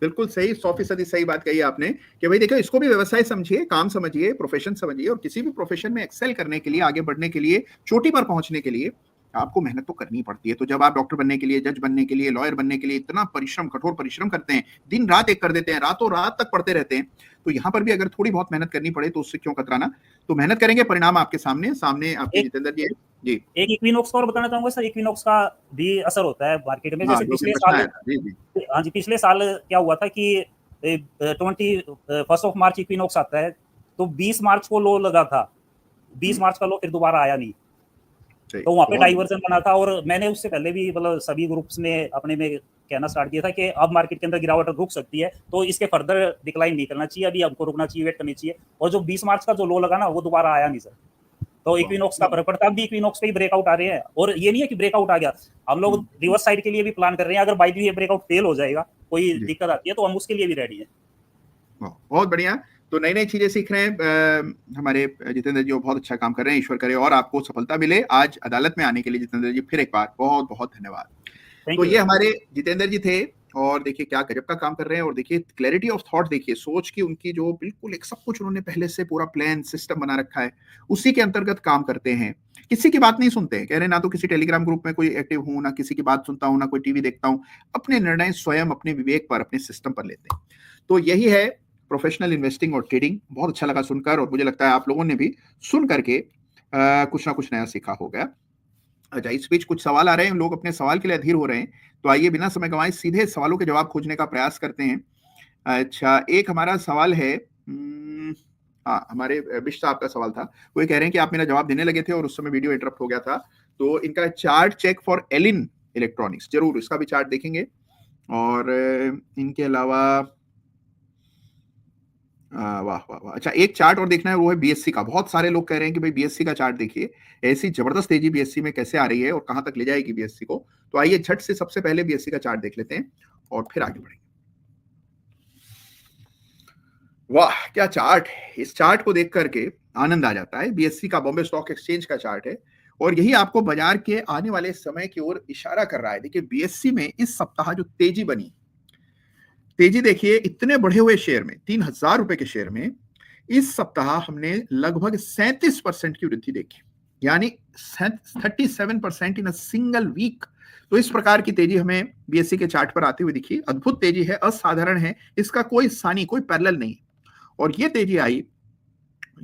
बिल्कुल सही, 100% सही बात कही आपने कि भाई देखो, इसको भी व्यवसाय समझिए, काम समझिए, प्रोफेशन समझिए, और किसी भी प्रोफेशन में एक्सेल करने के लिए, आगे बढ़ने के लिए, चोटी पर पहुंचने के लिए आपको मेहनत तो करनी पड़ती है। तो जब आप डॉक्टर बनने के लिए, जज बनने के लिए, लॉयर बनने के लिए इतना परिश्रम, कठोर परिश्रम करते हैं, दिन रात एक कर देते हैं, रातों रात तक पढ़ते रहते हैं, तो यहाँ पर भी अगर थोड़ी बहुत मेहनत करनी पड़े तो उससे क्यों कतराना। तो मेहनत करेंगे, परिणाम आपके सामने सामने आपके जितेंद्र जी। जी, एक इक्विनॉक्स का और बताना चाहूंगा सर, इक्विनॉक्स का भी असर होता है मार्केट में। हाँ, जैसे जो पिछले प्रश्न साल, आया था। जी जी। हाँ जी, पिछले साल क्या हुआ था कि 21 इक्विनॉक्स आता है, तो 20 मार्च को लो लगा था, 20 मार्च का लो फिर दोबारा आया नहीं। तो वहाँ पे डाइवर्जन बना था। और मैंने उससे पहले भी मतलब सभी ग्रुप्स ने अपने में कहना स्टार्ट किया था कि अब मार्केट के अंदर गिरावट रुक सकती है, तो इसके फर्दर डिक्लाइन नहीं करना चाहिए, अभी हमको रुकना चाहिए, वेट करनी चाहिए। और जो 20 मार्च का जो लो लगा ना, वो दोबारा आया नहीं सर। तो इक्विनॉक्स का फर्क पड़ता है। अब भी इक्विनॉक्स पे ही ब्रेकआउट आ रहे हैं, और ये नहीं है कि ब्रेकआउट आ गया, हम लोग रिवर्स साइड के लिए भी प्लान कर रहे हैं। अगर by the way breakout fail हो जाएगा, कोई दिक्कत आती है, तो हम उसके लिए भी रेडी है। बहुत बढ़िया। तो नई नई चीजें सीख रहे हैं हमारे जितेंद्र जी, बहुत अच्छा काम कर रहे हैं। ईश्वर करे और आपको सफलता मिले। आज अदालत में आने के लिए जितेंद्र जी फिर एक बार बहुत बहुत धन्यवाद। तो ये हमारे जितेंद्र जी थे, और देखिए क्या गजब का काम कर रहे हैं। और देखिए क्लैरिटी ऑफ थॉट, देखिए सोच की उनकी, जो बिल्कुल एक सब कुछ उन्होंने पहले से पूरा प्लान सिस्टम बना रखा है, उसी के अंतर्गत काम करते हैं। किसी की बात नहीं सुनते हैं, कह रहे ना तो किसी टेलीग्राम ग्रुप में कोई एक्टिव हूं, ना किसी की बात सुनता हूं, ना कोई टीवी देखता हूं। अपने निर्णय स्वयं अपने विवेक पर, अपने सिस्टम पर लेते हैं। तो यही है प्रोफेशनल इन्वेस्टिंग और ट्रेडिंग। बहुत अच्छा लगा सुनकर, और मुझे लगता है आप लोगों ने भी सुन करके कुछ ना कुछ नया सीखा होगा। अच्छा, इस बीच कुछ सवाल आ रहे हैं, लोग अपने सवाल के लिए अधीर हो रहे हैं, तो आइए बिना समय गंवाए सीधे सवालों के जवाब खोजने का प्रयास करते हैं। अच्छा, एक हमारा सवाल है, हाँ, हमारे बिष्ट साहब का सवाल था। वो ये कह रहे हैं कि आप मेरा जवाब देने लगे थे और उस समय वीडियो इंटरप्ट हो गया था। तो इनका chart check for Elin electronics, जरूर इसका भी चार्ट देखेंगे। और इनके अलावा वाह वाह वाह, अच्छा एक चार्ट और देखना है, वो है बीएससी का। बहुत सारे लोग कह रहे हैं कि भाई बीएससी का चार्ट देखिए, ऐसी जबरदस्त तेजी बीएससी में कैसे आ रही है और कहां तक ले जाएगी बीएससी को। तो आइए झट से सबसे पहले बीएससी का चार्ट देख लेते हैं और फिर आगे बढ़ेंगे। वाह क्या चार्ट है, इस चार्ट को देख करके आनंद आ जाता है। बीएससी का, बॉम्बे स्टॉक एक्सचेंज का चार्ट है, और यही आपको बाजार के आने वाले समय की ओर इशारा कर रहा है। देखिए बीएससी में इस सप्ताह जो तेजी बनी, तेजी देखिए, इतने बढ़े हुए शेयर में, 3,000 रुपए के शेयर में इस सप्ताह हमने लगभग 37% की वृद्धि देखी, यानी 37% इन अ सिंगल वीक। तो इस प्रकार की तेजी हमें बीएससी के चार्ट पर आती हुई दिखी। अद्भुत तेजी है, असाधारण है, इसका कोई सानी, कोई पैरेलल नहीं। और ये तेजी आई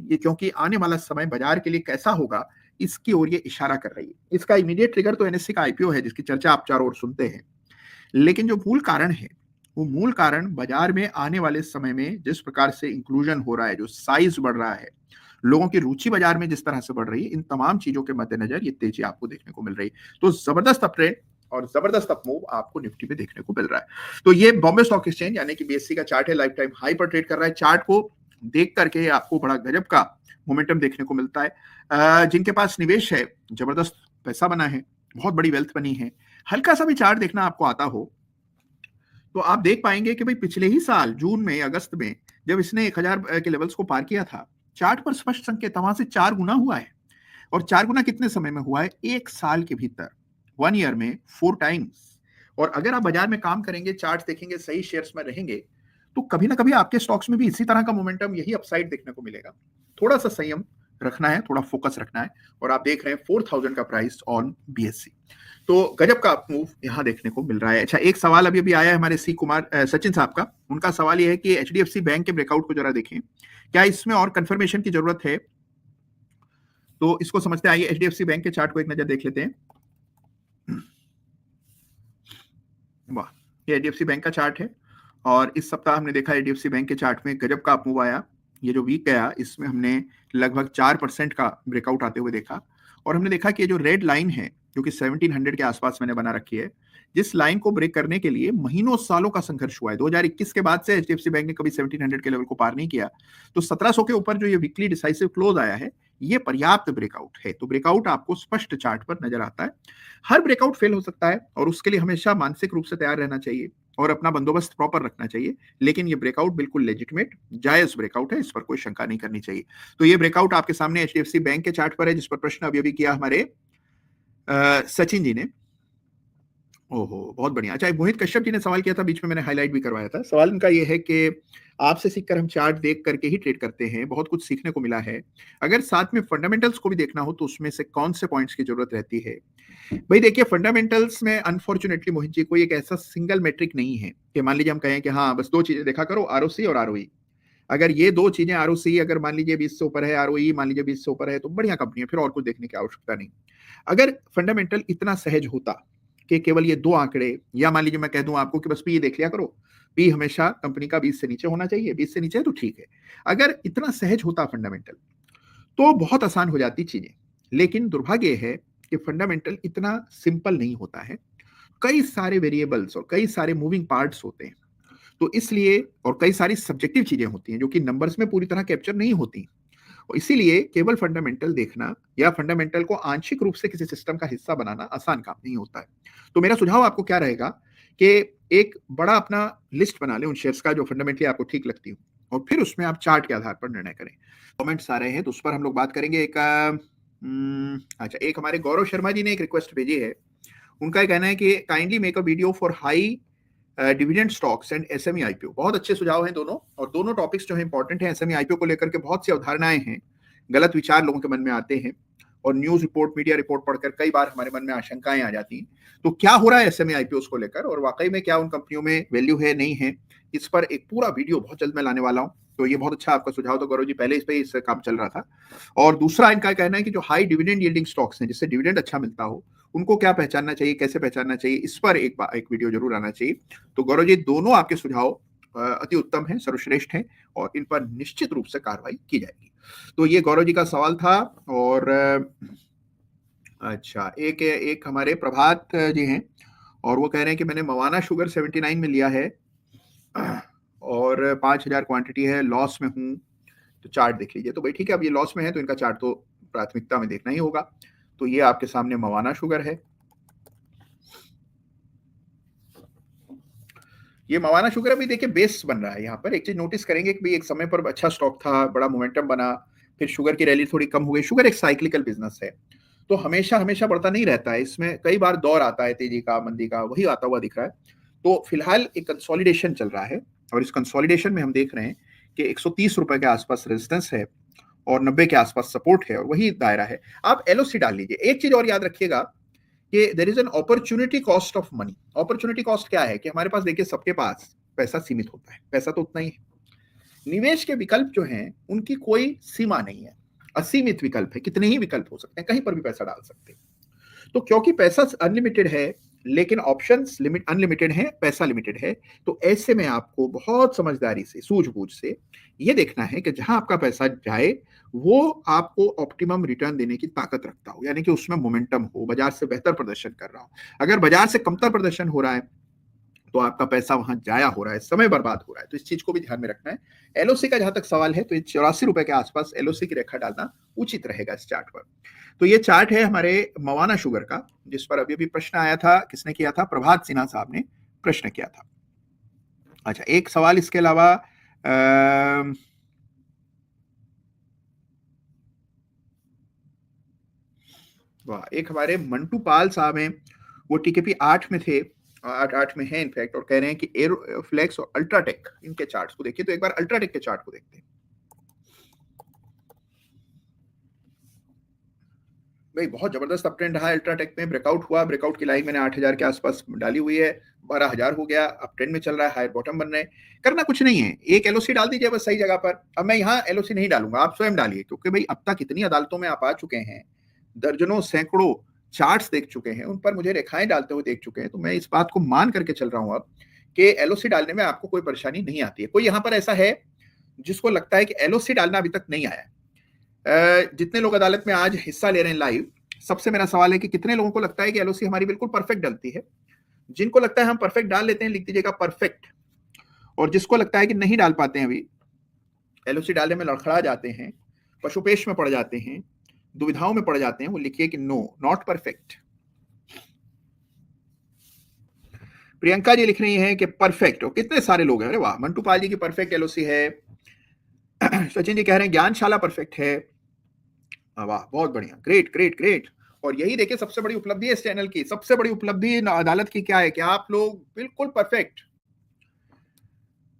ये क्योंकि आने वाला समय बाजार के लिए कैसा होगा, इसकी ओर ये इशारा कर रही है। इसका इमीडिएट ट्रिगर तो एनएससी का आईपीओ है, जिसकी चर्चा आप चारों ओर सुनते हैं। लेकिन जो मूल कारण है, वो मूल कारण बाजार में आने वाले समय में जिस प्रकार से इंक्लूजन हो रहा है, जो साइज बढ़ रहा है, लोगों की रुचि बाजार में जिस तरह से बढ़ रही है, इन तमाम चीजों के मद्देनजर ये तेजी आपको देखने को मिल रही है। तो जबरदस्त अपट्रेंड और जबरदस्त अपमूव आपको निफ्टी में देखने को मिल रहा है। तो ये बॉम्बे स्टॉक एक्सचेंज यानी कि बीएससी का चार्ट है, लाइफ टाइम हाई पर ट्रेड कर रहा है। चार्ट को देख करके आपको बड़ा गजब का मोमेंटम देखने को मिलता है। जिनके पास निवेश है, जबरदस्त पैसा बना है, बहुत बड़ी वेल्थ बनी है। हल्का सा भी चार्ट देखना आपको आता हो तो आप देख पाएंगे कि भाई पिछले ही साल जून में, अगस्त में, जब इसने 1000 के लेवल्स को पार किया था, चार्ट पर स्पष्ट संकेत, वहां से 4 गुना हुआ है। और 4 गुना कितने समय में हुआ है? 1 साल के भीतर, 1 ईयर में 4 टाइम्स। और अगर आप बाजार में काम करेंगे, चार्ट देखेंगे, सही शेयर्स में रहेंगे, तो कभी ना कभी आपके स्टॉक्स में भी इसी तरह का मोमेंटम, यही अपसाइड देखने को मिलेगा। थोड़ा सा संयम रखना है, थोड़ा फोकस रखना है। और आप देख रहे हैं 4000 का प्राइस ऑन बीएससी। तो गजब का मूव यहां देखने को मिल रहा है। अच्छा, एक सवाल अभी आया है हमारे सचिन साहब का। उनका सवाल यह है कि एचडीएफसी बैंक के ब्रेकआउट को जरा देखें, क्या इसमें और कंफर्मेशन की जरूरत है? तो इसको समझते हैं। आइए एचडीएफसी बैंक के चार्ट को एक नजर देख लेते हैं। वाह, ये एचडीएफसी बैंक का चार्ट है और इस सप्ताह हमने देखा एचडीएफसी बैंक के चार्ट में गजब का अप मूव आया। ये जो वीक गया इसमें हमने लगभग 4% का ब्रेकआउट आते हुए देखा और हमने देखा कि ये जो रेड लाइन है जो कि 1700 के आसपास मैंने बना रखी है, जिस लाइन को ब्रेक करने के लिए महीनों सालों का संघर्ष हुआ है। 2021 के बाद से एचडीएफसी बैंक ने कभी 1700 के लेवल को पार नहीं किया, तो 1700 के ऊपर जो ये वीकली डिसाइसिव क्लोज आया है ये पर्याप्त ब्रेकआउट है। तो ब्रेकआउट आपको स्पष्ट चार्ट पर नजर आता है। हर ब्रेकआउट फेल हो सकता है और उसके लिए हमेशा मानसिक रूप से तैयार रहना चाहिए और अपना बंदोबस्त प्रॉपर रखना चाहिए, लेकिन ये ब्रेकआउट बिल्कुल लेजिटिमेट जायज ब्रेकआउट है, इस पर कोई शंका नहीं करनी चाहिए। तो ये ब्रेकआउट आपके सामने एचडीएफसी बैंक के चार्ट पर है, जिस पर प्रश्न अभी किया हमारे सचिन जी ने। ओहो, बहुत बढ़िया। अच्छा, मोहित कश्यप जी ने सवाल किया था, बीच में मैंने हाईलाइट भी करवाया था। सवाल उनका ये है कि आपसे सीखकर हम चार्ट देख करके ही ट्रेड करते हैं, बहुत कुछ सीखने को मिला है। अगर साथ में फंडामेंटल्स को भी देखना हो तो उसमें से कौन से पॉइंट्स की जरूरत रहती है? भाई देखिए, फंडामेंटल्स में अनफॉर्चुनेटली मोहित जी कोई एक ऐसा सिंगल मेट्रिक नहीं है कि मान लीजिए हम कहें कि हाँ बस दो चीजें देखा करो, आरओसी और आरओई। अगर ये दो चीजें, आरओसी अगर मान लीजिए 20 से ऊपर है, आरओई मान लीजिए 20 से ऊपर है, तो बढ़िया कंपनी है, फिर और कुछ देखने की आवश्यकता नहीं। अगर फंडामेंटल इतना सहज होता कि केवल ये दो आंकड़े, या मान लीजिए मैं कह दूं आपको कि बस पी देख लिया करो, पी हमेशा कंपनी का 20 से नीचे होना चाहिए, 20 से नीचे है तो ठीक है। अगर इतना सहज होता फंडामेंटल तो बहुत आसान हो जाती चीजें, लेकिन दुर्भाग्य है कि फंडामेंटल इतना सिंपल नहीं होता है। कई सारे वेरिएबल्स और कई सारे मूविंग पार्ट्स होते हैं, तो इसलिए और कई सारी सब्जेक्टिव चीजें होती हैं जो कि नंबर्स में पूरी तरह कैप्चर नहीं होती, और इसीलिए केवल फंडामेंटल देखना या फंडामेंटल को आंशिक रूप से किसी सिस्टम का हिस्सा बनाना आसान काम नहीं होता है। तो मेरा सुझाव आपको क्या रहेगा कि एक बड़ा अपना लिस्ट बना लें उन शेयर्स का जो फंडामेंटली आपको ठीक लगती हो, और फिर उसमें आप चार्ट के आधार पर निर्णय करें। कमेंट्स आ रहे हैं तो उस पर हम लोग बात करेंगे। अच्छा, एक हमारे गौरव शर्मा जी ने एक रिक्वेस्ट भेजी है। उनका कहना है कि kindly make a video for high dividend stocks and SME IPO. बहुत अच्छे सुझाव हैं दोनों, और दोनों टॉपिक्स जो है इंपॉर्टेंट है। एसएमई आईपीओ को लेकर के बहुत सी अवधारणाएं हैं, गलत विचार लोगों के मन में आते हैं, और न्यूज रिपोर्ट, मीडिया रिपोर्ट पढ़कर कई बार हमारे मन में आशंकाएं आ जाती हैं। तो क्या हो रहा है एसएमई आईपीओ को लेकर, और वाकई में क्या उन कंपनियों में वैल्यू है नहीं है, इस पर एक पूरा वीडियो बहुत जल्द मैं लाने वाला हूं। तो ये बहुत अच्छा आपका सुझाव, तो गौरव जी पहले इस पे इस काम चल रहा था। और दूसरा इनका कहना है कि जो हाई डिविडेंड यील्डिंग स्टॉक्स हैं, जिससे डिविडेंड अच्छा मिलता हो, उनको क्या पहचानना चाहिए, कैसे पहचानना चाहिए, इस पर एक वीडियो जरूर आना चाहिए। तो गौरव जी, दोनों आपके सुझाव अति उत्तम हैं, सर्वश्रेष्ठ हैं, और इन पर निश्चित रूप से कार्रवाई की जाएगी। तो ये गौरव जी का सवाल था। और अच्छा, एक हमारे प्रभात जी हैं, और वो कह रहे हैं कि मैंने मवाना शुगर 79 में लिया है और 5000 क्वांटिटी है, लॉस में हूं, तो चार्ट देख लीजिए। तो भाई ठीक है, अब ये लॉस में है तो इनका चार्ट तो प्राथमिकता में देखना ही होगा। तो ये आपके सामने मवाना शुगर है। ये मवाना शुगर अभी देखिए बेस बन रहा है। यहाँ पर एक चीज नोटिस करेंगे कि भाई एक समय पर अच्छा स्टॉक था, बड़ा मोमेंटम बना, फिर शुगर की रैली थोड़ी कम हो गई। शुगर एक साइक्लिकल बिजनेस है, तो हमेशा हमेशा बढ़ता नहीं रहता है, इसमें कई बार दौर आता है, तेजी का मंदी का, वही आता हुआ दिख रहा है। तो फिलहाल एक कंसोलिडेशन चल रहा है, और इस कंसोलिडेशन में हम देख रहे हैं कि 130 रुपए के आसपास रेजिस्टेंस है और 90 के आसपास सपोर्ट है, और वही दायरा है। आप एलओसी डाल लीजिए। एक चीज और याद रखिएगा कि there is an opportunity cost of money. Opportunity cost क्या है कि हमारे पास देखिए सबके पास पैसा सीमित होता है, पैसा तो उतना ही है। निवेश के विकल्प जो हैं उनकी कोई सीमा नहीं है, असीमित विकल्प है, कितने ही विकल्प हो सकते हैं, कहीं पर भी पैसा डाल सकते हैं। तो क्योंकि पैसा अनलिमिटेड है लेकिन ऑप्शंस लिमिट अनलिमिटेड है, पैसा लिमिटेड है, तो ऐसे में आपको बहुत समझदारी से, सूझबूझ से ये देखना है कि जहां आपका पैसा जाए वो आपको ऑप्टिमम रिटर्न देने की ताकत रखता हो, यानी कि उसमें मोमेंटम हो, बाजार से बेहतर प्रदर्शन कर रहा हो। अगर बाजार से कमतर प्रदर्शन हो रहा है तो आपका पैसा वहां जाया हो रहा है, समय बर्बाद हो रहा है। तो इस चीज को भी ध्यान में रखना है। एलओसी का जहां तक सवाल है तो 84 रुपए के आसपास एलओसी की रेखा डालना उचित रहेगा इस चार्ट पर। तो ये चार्ट है हमारे मवाना शुगर का, जिस पर अभी भी प्रश्न आया था। किसने किया था? प्रभात सिन्हा साहब ने प्रश्न किया था। अच्छा, एक सवाल इसके अलावा वाह, एक हमारे मंटू पाल साहब हैं, वो टीकेपी 8 में थे, 8 में है इनफैक्ट, और कह रहे हैं कि एरोफ्लेक्स और अल्ट्राटेक इनके चार्ट्स को देखिए। तो एक बार अल्ट्राटेक के चार्ट को देखते हैं। भाई बहुत जबरदस्त अप ट्रेंड रहा है अल्ट्राटेक में, ब्रेकआउट हुआ, ब्रेकआउट की लाइन मैंने 8000 के आसपास डाली हुई है, 12000 हो गया, अप ट्रेंड में चल रहा है, हायर बॉटम बन रहे हैं। करना कुछ नहीं है, एक एलओसी डाल दीजिए बस सही जगह पर। अब मैं यहाँ एलओसी नहीं डालूंगा, आप स्वयं डालिए, क्योंकि भाई अब तक इतनी अदालतों में आप आ चुके हैं, दर्जनों, सैकड़ों चार्ट्स देख चुके हैं, उन पर मुझे रेखाएं डालते हुए देख चुके हैं, तो मैं इस बात को मान करके चल रहा हूं अब कि एलओसी डालने में आपको कोई परेशानी नहीं आती है। कोई यहाँ पर ऐसा है जिसको लगता है कि एलओसी डालना अभी तक नहीं आया? जितने लोग अदालत में आज हिस्सा ले रहे हैं लाइव, सबसे मेरा सवाल है कि कितने लोगों को लगता है कि एलओसी हमारी बिल्कुल परफेक्ट डलती है? जिनको लगता है हम परफेक्ट डाल लेते हैं, लिख दीजिएगा परफेक्ट। और जिसको लगता है कि नहीं डाल पाते हैं, अभी एलओसी डालने में लड़खड़ा जाते हैं, पशुपेश में पड़ जाते हैं, दुविधाओं में पड़ जाते हैं, वो लिखिए कि no, not perfect. Priyanka ji लिख रही हैं कि परफेक्ट। और कितने सारे लोग हैं, अरे वाह। मंटू पाल जी की परफेक्ट एलओसी है। सचिन जी कह रहे हैं ज्ञानशाला परफेक्ट है। वाह, बहुत बढ़िया, ग्रेट ग्रेट ग्रेट। और यही देखिए सबसे बड़ी उपलब्धि है इस चैनल की, सबसे बड़ी उपलब्धि अदालत की क्या है कि आप लोग बिल्कुल परफेक्ट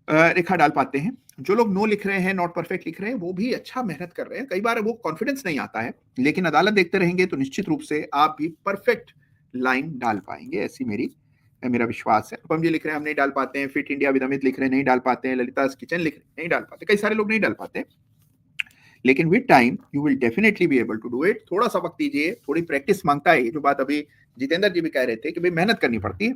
रेखा डाल पाते हैं। जो लोग नो लिख रहे हैं, नॉट परफेक्ट लिख रहे हैं, वो भी अच्छा मेहनत कर रहे हैं। कई बार वो कॉन्फिडेंस नहीं आता है, लेकिन अदालत देखते रहेंगे तो निश्चित रूप से आप भी परफेक्ट लाइन डाल पाएंगे, ऐसी मेरा विश्वास है। अनुपम जी लिख रहे हैं हम नहीं डाल पाते हैं। फिट इंडिया विदमित लिख रहे हैं नहीं डाल पाते हैं। ललिता किचन लिख रहे हैं नहीं डाल पाते। कई सारे लोग नहीं डाल पाते हैं, लेकिन with time you will definitely be able to do it. थोड़ा सा वक्त दीजिए, थोड़ी प्रैक्टिस मांगता है। ये जो बात अभी जितेंद्र जी भी कह रहे थे कि भाई मेहनत करनी पड़ती है,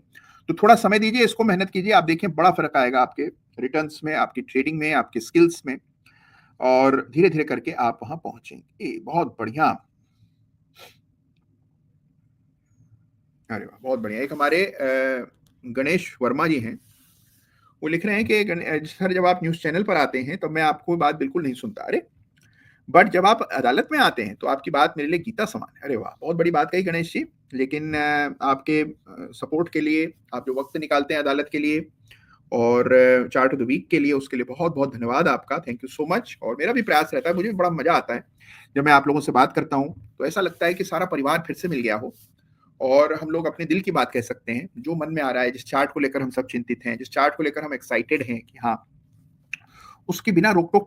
तो थोड़ा समय दीजिए इसको, मेहनत कीजिए। आप देखिए बड़ा फर्क आएगा आपके रिटर्न्स में, आपकी ट्रेडिंग में, आपकी स्किल्स में, और धीरे धीरे करके आप वहां पहुंचेंगे। बहुत बढ़िया, अरे वाह, बहुत बढ़िया। एक हमारे गणेश वर्मा जी हैं, वो लिख रहे हैं कि सर जब आप न्यूज चैनल पर आते हैं तो मैं आपको बात बिल्कुल नहीं सुनता। अरे बट जब आप अदालत में आते हैं तो आपकी बात मेरे लिए गीता समान है। अरे वाह, बहुत बड़ी बात कही गणेश जी। लेकिन आपके सपोर्ट के लिए, आप जो वक्त निकालते हैं अदालत के लिए और चार्ट ऑफ द वीक के लिए, उसके लिए बहुत बहुत धन्यवाद आपका। Thank you so much. और मेरा भी प्रयास रहता है, मुझे भी बड़ा मजा आता है जब मैं आप लोगों से बात करता हूँ, तो ऐसा लगता है कि सारा परिवार फिर से मिल गया हो और हम लोग अपने दिल की बात कह सकते हैं, जो मन में आ रहा है, जिस चार्ट को लेकर हम सब चिंतित हैं, जिस चार्ट को लेकर हम एक्साइटेड हैं कि हाँ, उसकी बिना रोक टोक